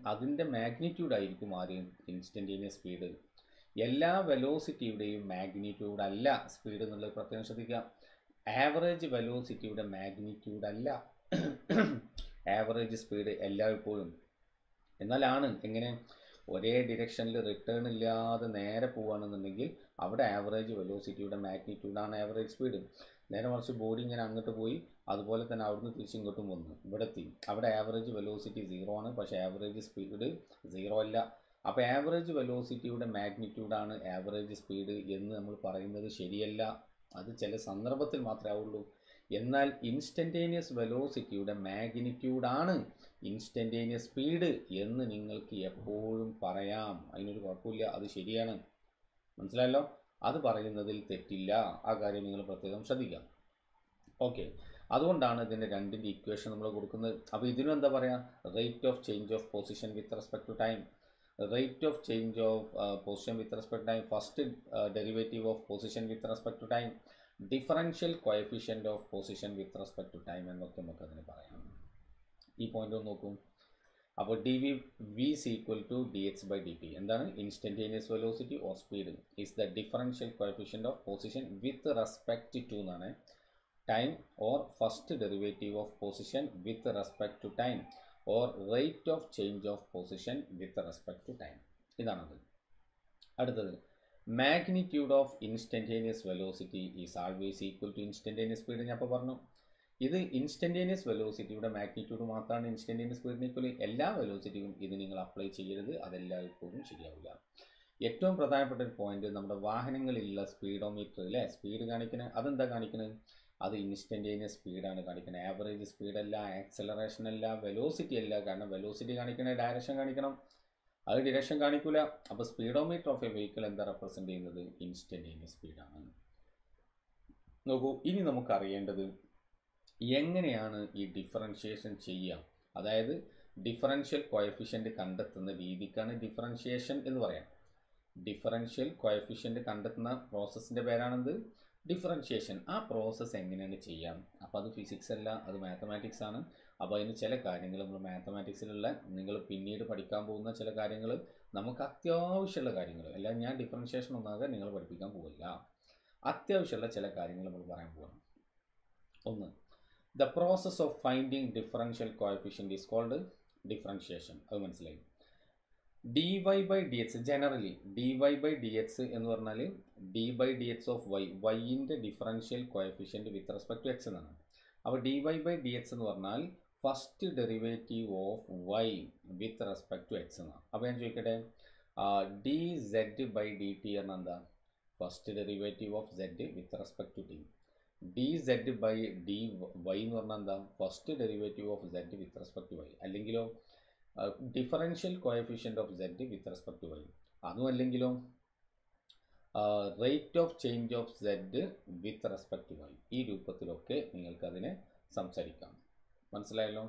അതിൻ്റെ മാഗ്നിറ്റ്യൂഡ് ആയിരിക്കും ആദ്യം ഇൻസ്റ്റൻറ്റേനിയസ് സ്പീഡ്. എല്ലാ വെലോസിറ്റിയുടെയും മാഗ്നിറ്റ്യൂഡ് അല്ല സ്പീഡ് എന്നുള്ളത് പ്രത്യേകം ശ്രദ്ധിക്കുക. ആവറേജ് വെലോസിറ്റിയുടെ മാഗ്നിറ്റ്യൂഡ് അല്ല ആവറേജ് സ്പീഡ് എല്ലായ്പ്പോഴും. എന്നാലാണ് എങ്ങനെ ഒരേ ഡിറക്ഷനിൽ റിട്ടേൺ ഇല്ലാതെ നേരെ പോവുകയാണെന്നുണ്ടെങ്കിൽ അവിടെ ആവറേജ് വെലോസിറ്റിയുടെ മാഗ്നിറ്റ്യൂഡാണ് ആവറേജ് സ്പീഡ്. നേരെ മറിച്ച് ബോഡി ഇങ്ങനെ അങ്ങോട്ട് പോയി അതുപോലെ തന്നെ അവിടുന്ന് തിരിച്ചിങ്ങോട്ടും വന്നു ഇവിടെ എത്തി, അവിടെ ആവറേജ് വെലോസിറ്റി 0 ആണ്, പക്ഷേ ആവറേജ് സ്പീഡ് 0 അല്ല. അപ്പോൾ ആവറേജ് വെലോസിറ്റിയുടെ മാഗ്നിറ്റ്യൂഡാണ് ആവറേജ് സ്പീഡ് എന്ന് നമ്മൾ പറയുന്നത് ശരിയല്ല. അത് ചില സന്ദർഭത്തിൽ മാത്രമേ ആവുള്ളൂ. എന്നാൽ ഇൻസ്റ്റൻറ്റേനിയസ് വെലോസിറ്റിയുടെ മാഗ്നിറ്റ്യൂഡാണ് ഇൻസ്റ്റൻറ്റേനിയസ് സ്പീഡ് എന്ന് നിങ്ങൾക്ക് എപ്പോഴും പറയാം. അതിനൊരു കുഴപ്പമില്ല, അത് ശരിയാണ്. മനസ്സിലായല്ലോ? അത് പറയുന്നതിൽ തെറ്റില്ല. ആ കാര്യം നിങ്ങൾ പ്രത്യേകം ശ്രദ്ധിക്കാം. ഓക്കെ, അതുകൊണ്ടാണ് ഇതിൻ്റെ രണ്ടിൻ്റെ ഇക്വേഷൻ നമ്മൾ കൊടുക്കുന്നത്. അപ്പോൾ ഇതിനും എന്താ പറയുക? Rate of change of position with respect to time. Rate of change of position with respect time, first derivative of position with respect to time, differential coefficient of position with respect to time എന്നൊക്കെ നമുക്കതിന് പറയാം. ഈ point ഒന്ന് നോക്കൂ. അപ്പോൾ d v is equal to dx by dt. എന്താണ്? Instantaneous velocity or speed is the differential coefficient of position with respect to എന്നാണ് time, or first derivative of position with respect to time, or rate of change of position with respect to time. ഇതാണത്. അടുത്തത്, magnitude of instantaneous velocity is always equal to instantaneous speed. ഞാൻ അപ്പോൾ പറഞ്ഞു, ഇത് instantaneous വെലോസിറ്റിയുടെ magnitude മാത്രമാണ് instantaneous സ്പീഡിന് equal. എല്ലാ വെലോസിറ്റിയും ഇത് നിങ്ങൾ അപ്ലൈ ചെയ്യരുത്, അതെല്ലായ്പ്പോഴും ശരിയാവില്ല. ഏറ്റവും പ്രധാനപ്പെട്ട ഒരു പോയിന്റ്, നമ്മുടെ വാഹനങ്ങളിലുള്ള സ്പീഡോമീറ്റർ അല്ലേ, സ്പീഡ് കാണിക്കുന്നത് അതെന്താ കാണിക്കുന്നത്? അത് ഇൻസ്റ്റൻറ്റേനിയസ് സ്പീഡാണ് കാണിക്കുന്നത്. ആവറേജ് സ്പീഡല്ല, ആക്സലറേഷൻ അല്ല, വെലോസിറ്റി അല്ല. കാരണം വെലോസിറ്റി കാണിക്കണ ഡയറക്ഷൻ കാണിക്കണം, അത് ഡിറക്ഷൻ കാണിക്കില്ല. അപ്പോൾ സ്പീഡോമീറ്റർ ഓഫ് എ വെഹിക്കിൾ എന്താ റെപ്രസെൻ്റ് ചെയ്യുന്നത്? ഇൻസ്റ്റൻറ്റേനിയസ് സ്പീഡാണ്. നോക്കൂ, ഇനി നമുക്കറിയേണ്ടത് എങ്ങനെയാണ് ഈ ഡിഫറൻഷിയേഷൻ ചെയ്യുക. അതായത് ഡിഫറൻഷ്യൽ കോഎഫിഷ്യൻ്റ് കണ്ടെത്തുന്ന രീതിക്കാണ് ഡിഫറൻഷിയേഷൻ എന്ന് പറയാം. ഡിഫറൻഷ്യൽ കോഎഫിഷ്യൻ്റ് കണ്ടെത്തുന്ന പ്രോസസ്സിൻ്റെ പേരാണെന്ത്? ഡിഫറൻഷിയേഷൻ. ആ പ്രോസസ്സ് എങ്ങനെയാണ് ചെയ്യാം? അപ്പോൾ അത് ഫിസിക്സ് അല്ല, അത് മാത്തമാറ്റിക്സ് ആണ്. അപ്പോൾ അതിന് ചില കാര്യങ്ങൾ നമ്മൾ മാത്തമാറ്റിക്സിലുള്ള നിങ്ങൾ പിന്നീട് പഠിക്കാൻ പോകുന്ന ചില കാര്യങ്ങൾ നമുക്ക് അത്യാവശ്യമുള്ള കാര്യങ്ങൾ, അല്ല ഞാൻ ഡിഫറൻഷിയേഷൻ ഒന്നാകെ നിങ്ങൾ പഠിപ്പിക്കാൻ പോകില്ല, അത്യാവശ്യമുള്ള ചില കാര്യങ്ങൾ നമ്മൾ പറയാൻ പോകണം. ഒന്ന്, the process of finding differential coefficient is called differentiation. അത് മനസ്സിലായി. dy by dx, generally dy by dx എന്ന് പറഞ്ഞാൽ d by dx of y, yൻ്റെ differential coefficient with respect to x എന്നാണ്. അപ്പോൾ dy by dx എന്ന് പറഞ്ഞാൽ first derivative of y with respect to x എന്നാണ്. അപ്പോൾ ഞാൻ ചോദിക്കട്ടെ, dz by dt എന്നാൽ എന്താ? First derivative of z with respect to t. dz by dy എന്ന് പറഞ്ഞാൽ എന്താ? First derivative of z with respect to y. അല്ലെങ്കിലോ differential coefficient of z with respect to y. അതും അല്ലെങ്കിലോ rate of change of z with respect to y. ഈ രൂപത്തിലൊക്കെ നിങ്ങൾക്കതിനെ സംസാരിക്കാം. മനസ്സിലായല്ലോ?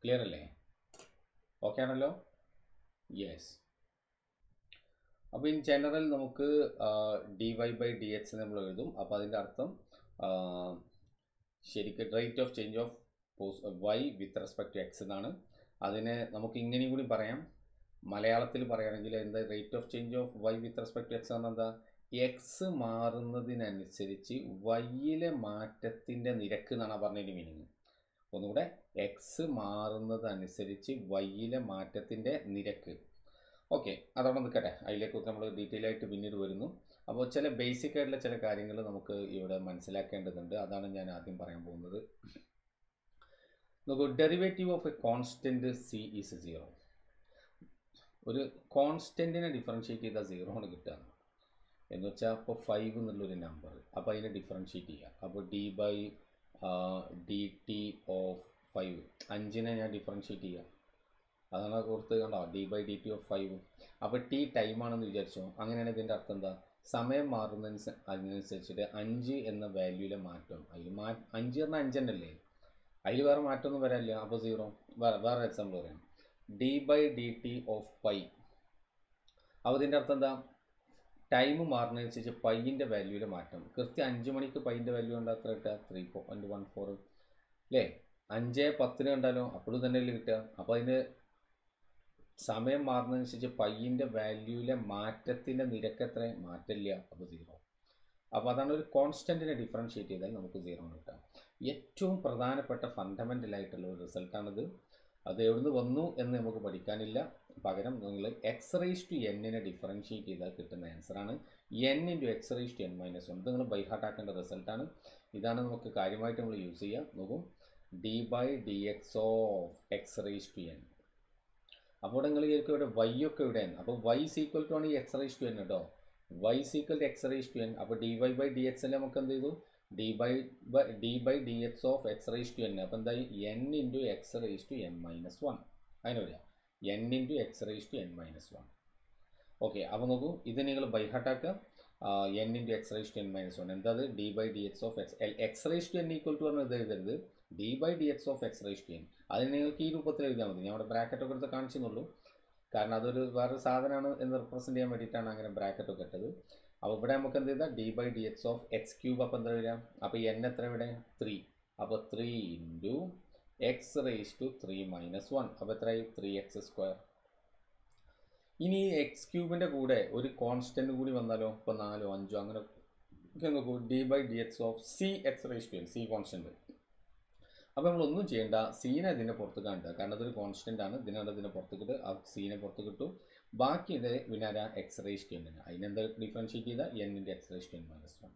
Clear അല്ലേ? ഓക്കെ ആണല്ലോ? യെസ്. അപ്പോൾ ഇൻ ജനറൽ നമുക്ക് dy by dx നമ്മൾ എഴുതും. അപ്പോൾ അതിൻ്റെ അർത്ഥം ശരിക്കും rate of change of y with respect to x എന്നാണ്. അതിനെ നമുക്ക് ഇങ്ങനെയും കൂടി പറയാം. മലയാളത്തിൽ പറയുകയാണെങ്കിൽ എന്താ rate of change of y with respect to x എന്ന് എന്താ? എക്സ് മാറുന്നതിനനുസരിച്ച് വൈയിലെ മാറ്റത്തിൻ്റെ നിരക്ക് എന്നാണ് പറഞ്ഞതിൻ്റെ മീനിങ്. ഒന്നുകൂടെ, എക്സ് മാറുന്നതനുസരിച്ച് വൈയിലെ മാറ്റത്തിൻ്റെ നിരക്ക്. ഓക്കെ, അതവിടെ നിൽക്കട്ടെ, അതിലേക്കൊക്കെ നമ്മൾ ഡീറ്റെയിൽ ആയിട്ട് പിന്നീട് വരുന്നു. അപ്പോൾ ചില ബേസിക് ആയിട്ടുള്ള ചില കാര്യങ്ങൾ നമുക്ക് ഇവിടെ മനസ്സിലാക്കേണ്ടതുണ്ട്. അതാണ് ഞാൻ ആദ്യം പറയാൻ പോകുന്നത്. നോക്കൂ, derivative of A constant C is 0. ഒരു കോൺസ്റ്റൻറ്റിനെ ഡിഫറൻഷ്യേറ്റ് ചെയ്താൽ 0 ആണ് കിട്ടുക എന്ന് വെച്ചാൽ, അപ്പോൾ 5 എന്നുള്ളൊരു നമ്പർ, അപ്പോൾ അതിനെ ഡിഫറൻഷ്യേറ്റ് ചെയ്യുക. അപ്പോൾ d by dt ഓഫ് 5, 5നെ ഞാൻ ഡിഫറൻഷ്യേറ്റ് ചെയ്യുക. അതാണ് കൊടുത്ത് കണ്ടോ, d by dt ഓഫ് 5. അപ്പോൾ t ടൈമാണെന്ന് വിചാരിച്ചോ. അങ്ങനെയാണ് ഇതിൻ്റെ അർത്ഥം എന്താ? സമയം മാറുന്നതിനനുസരിച്ചിട്ട് 5 എന്ന വാല്യൂവിലെ മാറ്റം, അതിൽ 5 പറഞ്ഞാൽ 5 തന്നെയല്ലേ, അതിൽ വേറെ മാറ്റമൊന്നും വരാനില്ല. അപ്പോൾ 0. വേറെ എക്സാമ്പിൾ പറയാം, d by dt of pi. അപ്പോൾ ഇതിൻ്റെ അർത്ഥം എന്താ? ടൈം മാറുന്നതനുസരിച്ച് പൈൻ്റെ വാല്യൂവിലെ മാറ്റം. കൃത്യം 5 മണിക്ക് പൈൻ്റെ വാല്യൂ കണ്ടാൽ എത്ര കിട്ടുക? 3.14 അല്ലേ? 5:10 കണ്ടാലോ അപ്പോഴും തന്നെ അല്ലേ കിട്ടുക. അപ്പോൾ അതിന് സമയം മാറുന്നതനുസരിച്ച് പൈയിൻ്റെ വാല്യൂവിലെ മാറ്റത്തിൻ്റെ നിരക്ക് എത്ര? മാറ്റമില്ല, അപ്പോൾ 0. അപ്പോൾ അതാണ് ഒരു കോൺസ്റ്റൻറ്റിനെ ഡിഫറൻഷ്യേറ്റ് ചെയ്താൽ നമുക്ക് 0 കിട്ടാം. ഏറ്റവും പ്രധാനപ്പെട്ട ഫണ്ടമെൻ്റലായിട്ടുള്ള ഒരു റിസൾട്ടാണിത്. അത് എവിടുന്ന് വന്നു എന്ന് നമുക്ക് പഠിക്കാനില്ല. പകരം നിങ്ങൾ എക്സ് റേസ് ടു എന്നിനെ ഡിഫറൻഷ്യേറ്റ് ചെയ്താൽ കിട്ടുന്ന ആൻസറാണ് n into x raise to n minus 1. ഇത് നിങ്ങൾ ബൈ ഹാർട്ട് ആക്കേണ്ട റിസൾട്ടാണ്. ഇതാണ് നമുക്ക് കാര്യമായിട്ട് നമ്മൾ യൂസ് ചെയ്യുക. നോക്കും, d by d x of x raise to n. അപ്പോൾ നിങ്ങൾ വിചാരിക്കും ഇവിടെ y ഒക്കെ ഇവിടെയാണ്. അപ്പോൾ y is equal to ആണ് ഈ എക്സ് റേസ് ടു n കേട്ടോ. y is equal to x raise to n. അപ്പോൾ d y by d x അല്ലേ നമുക്ക് എന്ത് ചെയ്തു? D by d x of x raise to n. അപ്പോൾ എന്തായി? n into x raise to n minus 1. അതിന് വരിക n into x raise to n minus 1. Okay, അപ്പോൾ നോക്കൂ, ഇത് നിങ്ങൾ ബൈ ഹാർട്ട് ആക്കുക. n into x raise to n minus 1 എന്താ? D by d x of x raise to n equal to പറഞ്ഞാൽ ഇത് എഴുതരുത്, d by d x of x raise to n. അതിന് നിങ്ങൾക്ക് ഈ രൂപത്തിൽ എഴുതിയാൽ മതി. ഞാൻ അവിടെ ബ്രാക്കറ്റൊക്കെ എടുത്ത് കാണിച്ചെന്നുള്ളൂ, കാരണം അതൊരു വേറൊരു സാധനമാണ് എന്ന് റിപ്രസെൻറ്റ് ചെയ്യാൻ വേണ്ടിയിട്ടാണ് അങ്ങനെ ബ്രാക്കറ്റൊക്കെ ഇട്ടത്. അപ്പോൾ ഇവിടെ നമുക്ക് എന്ത് ചെയ്താൽ d by d x of x cube. അപ്പോൾ എന്താ വരിക? അപ്പോൾ n എത്ര ഇവിടെ? 3. അപ്പോൾ 3 into x raise to 3 minus 1. അപ്പോൾ എത്രയായി? 3x². ഇനി എക്സ് ക്യൂബിൻ്റെ കൂടെ ഒരു കോൺസ്റ്റൻറ്റ് കൂടി വന്നാലോ? ഇപ്പോൾ 4, 5 അങ്ങനെ നോക്കൂ. D by d x of c x raise to n. C constant. അപ്പോൾ നമ്മളൊന്നും ചെയ്യേണ്ട, സീനെ ഇതിനെ പുറത്ത് കാണുക, കാരണം അതൊരു കോൺസ്റ്റൻ്റ് ആണ്. ഇതിനെ പുറത്ത് കിട്ടും, ആ സീനെ പുറത്ത് കിട്ടും. ബാക്കി ഇത് പിന്നെ എക്സ് റേസ് ടു n. അതിനെന്താ ഡിഫറൻഷ്യേറ്റ് ചെയ്താൽ n into x raise to n minus 1.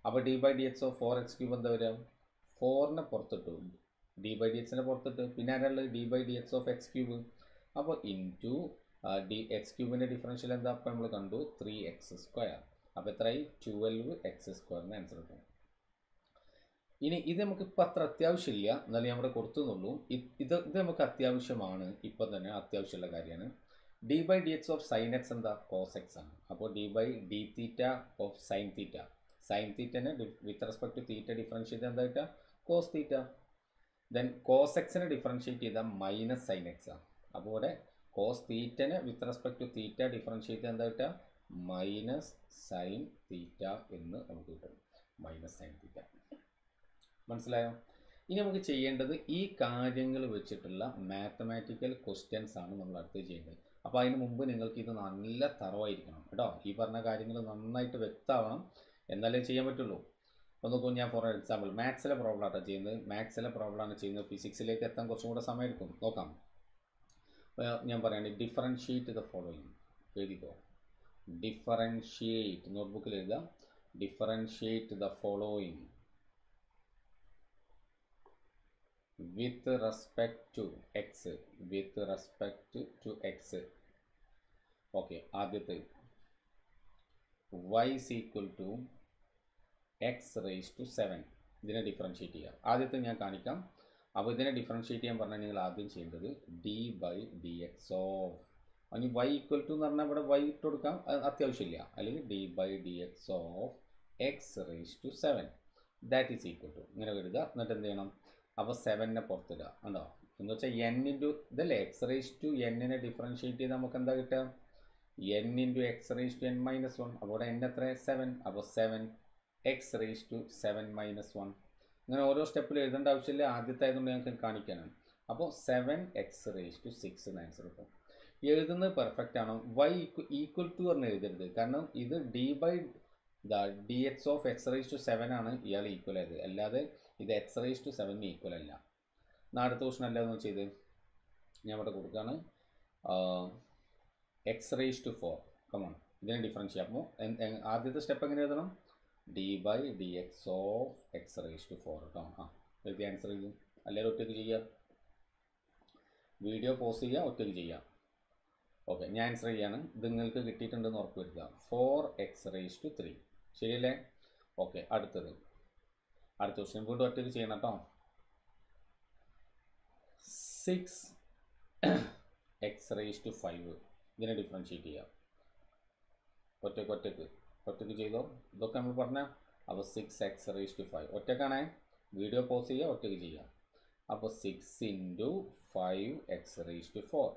അപ്പോൾ d by d x of 4x cube എന്താ വരിക? 4നെ പുറത്തിട്ടു, ഡി ബൈ ഡി എക്സിനെ പുറത്തിട്ട്, പിന്നെ ആരാളുള്ളത്? D by d x of x cube. അപ്പോൾ ഇൻറ്റു ഡി എക്സ് ക്യൂബിൻ്റെ ഡിഫറൻഷ്യൽ എന്താ? അപ്പോൾ നമ്മൾ കണ്ടു 3x². അപ്പോൾ എത്രയായി? 12x² ആൻസർ കിട്ടും. ഇനി ഇത് നമുക്ക് ഇപ്പം അത്ര അത്യാവശ്യമില്ല, എന്നാലും ഞാൻ ഇവിടെ കൊടുത്തുന്നുള്ളൂ. ഇത് നമുക്ക് അത്യാവശ്യമാണ്, ഇപ്പം തന്നെ അത്യാവശ്യമുള്ള കാര്യമാണ്. D by d x of sine x എന്താ? കോസ് എക്സ് ആണ്. അപ്പോൾ d by d theta of sine theta. Sine തീറ്റനെ with respect to theta differentiate ചെയ്താൽ എന്താ കിട്ടുക? Cos theta. ദെൻ കോസ് എക്സിനെ ഡിഫറൻഷ്യേറ്റ് ചെയ്താൽ മൈനസ് സൈൻ എക്സ് ആണ്. അപ്പോൾ ഇവിടെ കോസ് തീറ്റനെ with respect to theta differentiate ചെയ്താൽ എന്താ കിട്ടുക? മൈനസ് സൈൻ തീറ്റ എന്ന് നമുക്ക് കിട്ടും. Minus sine theta. മനസ്സിലായോ? ഇനി നമുക്ക് ചെയ്യേണ്ടത് ഈ കാര്യങ്ങൾ വെച്ചിട്ടുള്ള മാത്തമാറ്റിക്കൽ ക്വസ്റ്റ്യൻസ് ആണ് നമ്മൾ അടുത്ത് ചെയ്യേണ്ടത്. അപ്പോൾ അതിന് മുമ്പ് നിങ്ങൾക്ക് ഇത് നല്ല തറവായിരിക്കണം കേട്ടോ. ഈ പറഞ്ഞ കാര്യങ്ങൾ നന്നായിട്ട് വ്യക്തമാവണം, എന്നാലേ ചെയ്യാൻ പറ്റുള്ളൂ. അപ്പോൾ നോക്കൂ, ഞാൻ ഫോർ എക്സാമ്പിൾ മാത്സിലെ പ്രോബ്ലം ആട്ടോ ചെയ്യുന്നത്. മാത്സിലെ പ്രോബ്ലമാണ് ചെയ്യുന്നത്. ഫിസിക്സിലേക്ക് എത്താൻ കുറച്ചും കൂടെ സമയം എടുക്കും. നോക്കാം. ഞാൻ പറയുകയാണെങ്കിൽ ഡിഫറൻഷ്യേറ്റ് ദ ഫോളോയിങ്. എഴുതിക്കോ. ഡിഫറൻഷ്യേറ്റ്, നോട്ട്ബുക്കിൽ എഴുതാം. Differentiate the following with respect to x. with respect to x. Okay, ആദ്യത്തെ y is equal to x raised to 7. ഇതിനെ ഡിഫറൻഷ്യേറ്റ് ചെയ്യാം. ആദ്യത്തെ ഞാൻ കാണിക്കാം. അപ്പോൾ ഇതിനെ ഡിഫറൻഷ്യേറ്റ് ചെയ്യാൻ പറഞ്ഞാൽ നിങ്ങൾ ആദ്യം ചെയ്യേണ്ടത് d by d x of, അതിന് y ഈക്വൽ ടു എന്ന് പറഞ്ഞാൽ ഇവിടെ y ഇട്ട് കൊടുക്കാം, അത്യാവശ്യമില്ല. അല്ലെങ്കിൽ d by d x of x raise to 7 that is equal to ഇങ്ങനെ വരിക. എന്നിട്ട് എന്ത് ചെയ്യണം? അപ്പോൾ 7നെ പുറത്തിടുക. ഉണ്ടോ? എന്ന് വെച്ചാൽ n ഇൻറ്റു ഇതല്ലേ എക്സ് റേസ് ടു എന്നിനെ ഡിഫറൻഷ്യേറ്റ് ചെയ്താൽ നമുക്ക് എന്താ കിട്ടുക? n into x raise to n minus 1. അപ്പോൾ ഇവിടെ n എത്ര? 7. അപ്പോൾ 7 എക്സ് റേസ് ടു 7 മൈനസ് 1. ഇങ്ങനെ ഓരോ സ്റ്റെപ്പിൽ എഴുതേണ്ട ആവശ്യമില്ല, ആദ്യത്തെ ആയതുകൊണ്ട് ഞങ്ങൾക്ക് കാണിക്കാനാണ്. അപ്പോൾ 7 എക്സ് റേസ് ടു 6 എന്ന് ആൻസർ കിട്ടും. എഴുതുന്നത് പെർഫെക്റ്റ് ആണോ? y ഈക്വൽ ടു പറഞ്ഞ് എഴുതരുത്, കാരണം ഇത് d by d x of x raise to 7 ആണ് ഇയാൾ ഈക്വൽ ആയത്, അല്ലാതെ ഇത് എക്സ് റേസ് ടു 7 ഈക്വൽ അല്ല. അടുത്ത ക്വസ്റ്റൻ അല്ല എന്ന് ചെയ്ത് ഞാൻ ഇവിടെ കൊടുക്കുകയാണ്. X raise to 4. കമോൺ, ഇതിനെ ഡിഫറൻഷ്യേറ്റ്. അപ്പോൾ ആദ്യത്തെ സ്റ്റെപ്പ് എങ്ങനെ എഴുതണം? D by d x of x raise to 4 കേട്ടോ. എഴുതി ആൻസർ ചെയ്തു. എല്ലാവരും ഒറ്റയ്ക്ക് ചെയ്യുക. വീഡിയോ പോസ് ചെയ്യുക, ഒറ്റയ്ക്ക് ചെയ്യുക. ഓക്കെ, ഞാൻ ആൻസർ ചെയ്യാണ്. ഇത് നിങ്ങൾക്ക് കിട്ടിയിട്ടുണ്ടെന്ന് ഉറപ്പ് വരുത്തുക. 4x raise to 3. ശരിയല്ലേ? ഓക്കെ, അടുത്ത ക്വസ്റ്റ്യൻ വീണ്ടും ഒറ്റയ്ക്ക് ചെയ്യണം കേട്ടോ. 6x raise to 5. ഇതിനെ ഡിഫറൻഷ്യേറ്റ് ചെയ്യുക. ഒറ്റയ്ക്ക് ചെയ്തോ. ഇതൊക്കെ നമ്മൾ പറഞ്ഞാൽ. അപ്പോൾ 6x റേസ് ടു 5 ഒറ്റക്കാണേ. വീഡിയോ പോസ് ചെയ്യുക, ഒറ്റയ്ക്ക് ചെയ്യുക. അപ്പോൾ 6 into 5x raise to 4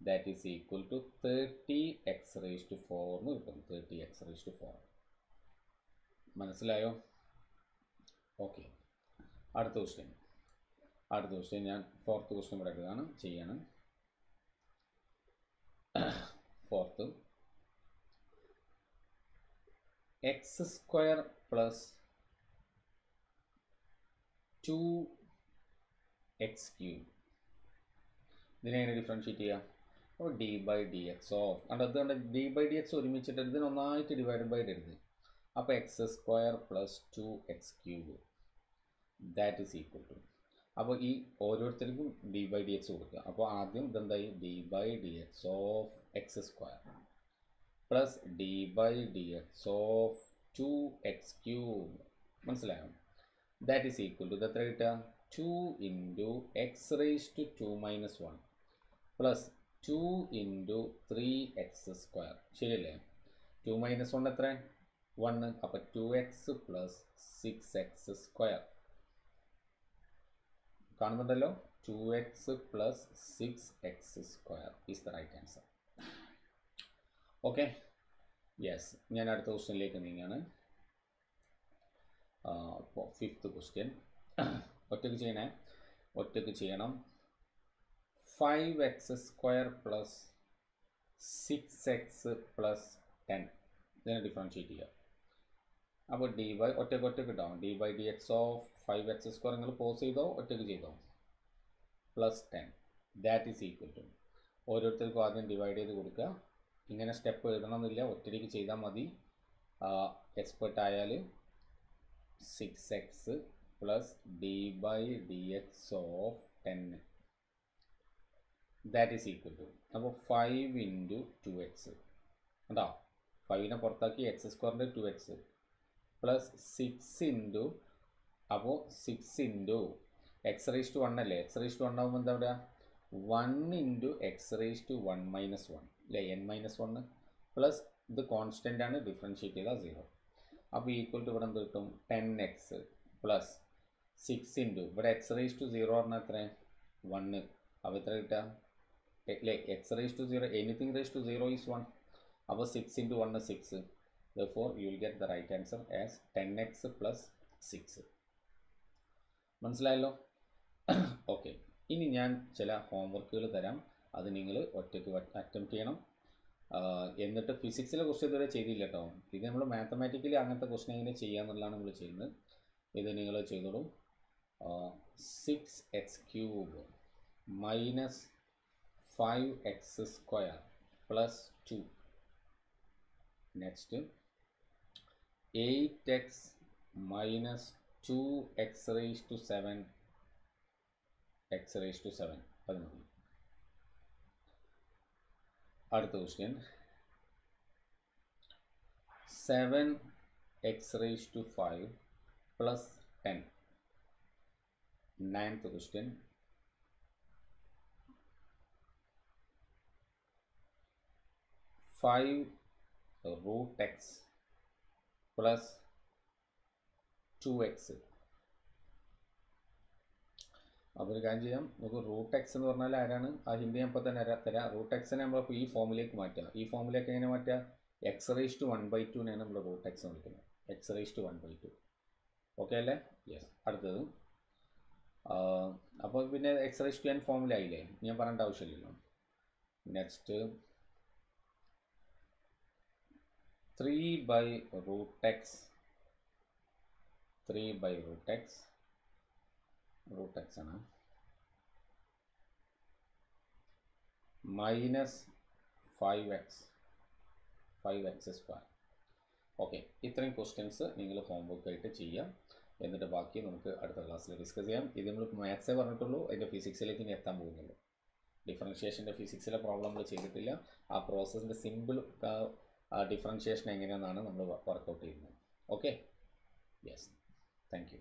that is equal to 30x raise to 4 എന്ന് കിട്ടും. 30x raise to 4. മനസ്സിലായോ? ഓക്കെ, അടുത്ത ക്വസ്റ്റ്യൻ ഞാൻ 4th ക്വസ്റ്റ്യൻ ഇവിടെ എടുക്കുകയാണ് ചെയ്യണം. Fourth x square plus 2x cube ഇതിനെ എങ്ങനെ ഡിഫറൻഷ്യേറ്റ് ചെയ്യാം? അപ്പോൾ d by d x of അതുകൊണ്ട് ഡി ബൈ ഡി എക്സ് ഒരുമിച്ചിട്ട് ഇതിന് ഒന്നായിട്ട് ഡിവൈഡ് ബൈ ഇടരുത്. അപ്പോൾ x square plus 2x cube that is equal to, അപ്പോൾ ഈ ഓരോരുത്തർക്കും ഡി ബൈ ഡി എക്സ് കൊടുക്കുക. അപ്പോൾ ആദ്യം ഇതെന്തായി d by d x of x square plus d by d x of 2x cube, മനസ്സിലായോ? ദാറ്റ് ഈസ് ഈക്വൽ ടു എത്ര കിട്ടുക? 2 into x raise to 2 minus 1 plus 2 into 3x square, ശരിയല്ലേ? 2 minus 1 എത്ര? 1. അപ്പോൾ 2x പ്ലസ് 6x സ്ക്വയർ കാണുന്നുണ്ടല്ലോ. 2x plus 6x square is the right answer. Okay, yes. ഞാൻ അടുത്ത ക്വസ്റ്റ്യനിലേക്ക് നീങ്ങാണ്. അപ്പോൾ 5th ക്വസ്റ്റ്യൻ ഒറ്റയ്ക്ക് ചെയ്യണം. 5x square plus 6x plus 10 ഇതിനെ ഡിഫറൻഷ്യേറ്റ് ചെയ്യുക. അപ്പോൾ ഡി ബൈ ഒറ്റയ്ക്ക് ഇടാം. D by d x of 5x square നിങ്ങൾ പോസ് ചെയ്തോ ഒറ്റയ്ക്ക് ചെയ്തോ plus 10 that is equal to, ഓരോരുത്തർക്കും ആദ്യം ഡിവൈഡ് ചെയ്ത് കൊടുക്കുക. ഇങ്ങനെ സ്റ്റെപ്പ് എഴുതണമെന്നില്ല, ഒറ്റയ്ക്ക് ചെയ്താൽ മതി. എക്സ്പെർട്ട് ആയാൽ 6x plus d by d x of 10 that is equal to, അപ്പോൾ 5 ഇൻറ്റു 2x ഉണ്ടോ? 5നെ പുറത്താക്കി എക്സ് സ്ക്വയറിൻ്റെ 2x പ്ലസ് 6 ഇൻറ്റു, അപ്പോൾ 6 ഇൻറ്റു എക്സ് റേസ് ടു 1 അല്ലേ? എക്സ് റേസ് ടു 1 ആകുമ്പോൾ എന്താ പറയുക? 1 into x raise to 1 minus 1 അല്ലേ? n-1 പ്ലസ് ഇത് കോൺസ്റ്റൻ്റ് ആണ്, ഡിഫറൻഷ്യേറ്റ് ചെയ്താൽ 0. അപ്പോൾ ഈക്വൽ ടു ഇവിടെ എന്ത് കിട്ടും? 10x പ്ലസ് 6 ഇൻറ്റു ഇവിടെ എക്സ് റേസ് ടു 0 പറഞ്ഞാൽ എത്ര? 1. അപ്പോൾ എത്ര കിട്ടുക അല്ലേ? X raise to 0, anything raise to 0 is 1. അപ്പോൾ 6 into 1 6. Therefore you will get the right answer as 10x plus 6. മനസ്സിലായല്ലോ? ഓക്കെ, ഇനി ഞാൻ ചില ഹോംവർക്കുകൾ തരാം, അത് നിങ്ങൾ ഒറ്റയ്ക്ക് അറ്റംപ്റ്റ് ചെയ്യണം. എന്നിട്ട് ഫിസിക്സിലെ ക്വസ്റ്റ്യൻ ഇതുവരെ ചെയ്തില്ല കേട്ടോ. ഇത് നമ്മൾ മാത്തമാറ്റിക്കലി അങ്ങനത്തെ ക്വസ്റ്റ്യൻ എങ്ങനെ ചെയ്യാന്നുള്ളതാണ് നമ്മൾ ചെയ്യുന്നത്. ഇത് നിങ്ങൾ ചെയ്തോളൂ. 6x cube minus 5x square plus 2. Next 8x minus 2x raised to 7 x raised to 7 അത് മതി. അടുത്ത question 7x raised to 5 plus 10. 9th question 5 root x plus 2x. അപ്പോൾ ഒരു കാര്യം ചെയ്യാം, നമുക്ക് റൂട്ട് എക്സ് എന്ന് പറഞ്ഞാൽ ആരാണ്? ആ ഹിന്ദി ഞാൻ ഇപ്പോൾ തന്നെ തരാം. റൂട്ട് എക്സിനെ നമ്മളിപ്പോൾ ഈ ഫോമിലേക്ക് മാറ്റുക. ഈ ഫോമിലേക്ക് എങ്ങനെ മാറ്റുക? എക്സ് റേസ് ടു 1/2 നമ്മൾ റൂട്ട് എക്സ് വിളിക്കുന്നത്. X raise to 1/2. ഓക്കെ അല്ലേ? യെസ്. അടുത്തത് അപ്പോൾ പിന്നെ എക്സ് റേസ് ടു n ഫോമിലായില്ലേ, ഞാൻ പറയേണ്ട ആവശ്യമില്ലല്ലോ. Next 3/√x 3/√x root x ആണ് മൈനസ് 5x സ്ക്വയർ. ഓക്കെ, ഇത്രയും ക്വസ്റ്റ്യൻസ് നിങ്ങൾ ഹോംവർക്ക് ആയിട്ട് ചെയ്യാം. എന്നിട്ട് ബാക്കി നമുക്ക് അടുത്ത ക്ലാസ്സിൽ ഡിസ്കസ് ചെയ്യാം. ഇത് നമ്മൾ മാത്സേ പറഞ്ഞിട്ടുള്ളൂ, അതിൻ്റെ ഫിസിക്സിലേക്ക് ഇനി എത്താൻ പോകുന്നുള്ളൂ. ഡിഫറൻഷിയേഷൻ്റെ ഫിസിക്സിലെ പ്രോബ്ലം നമ്മൾ ചെയ്തിട്ടില്ല. ആ പ്രോസസ്സിൻ്റെ സിമ്പിൾ ഡിഫറൻഷിയേഷൻ എങ്ങനെയാണെന്നാണ് നമ്മൾ വർക്കൗട്ട് ചെയ്യുന്നത്. Okay, yes, thank you.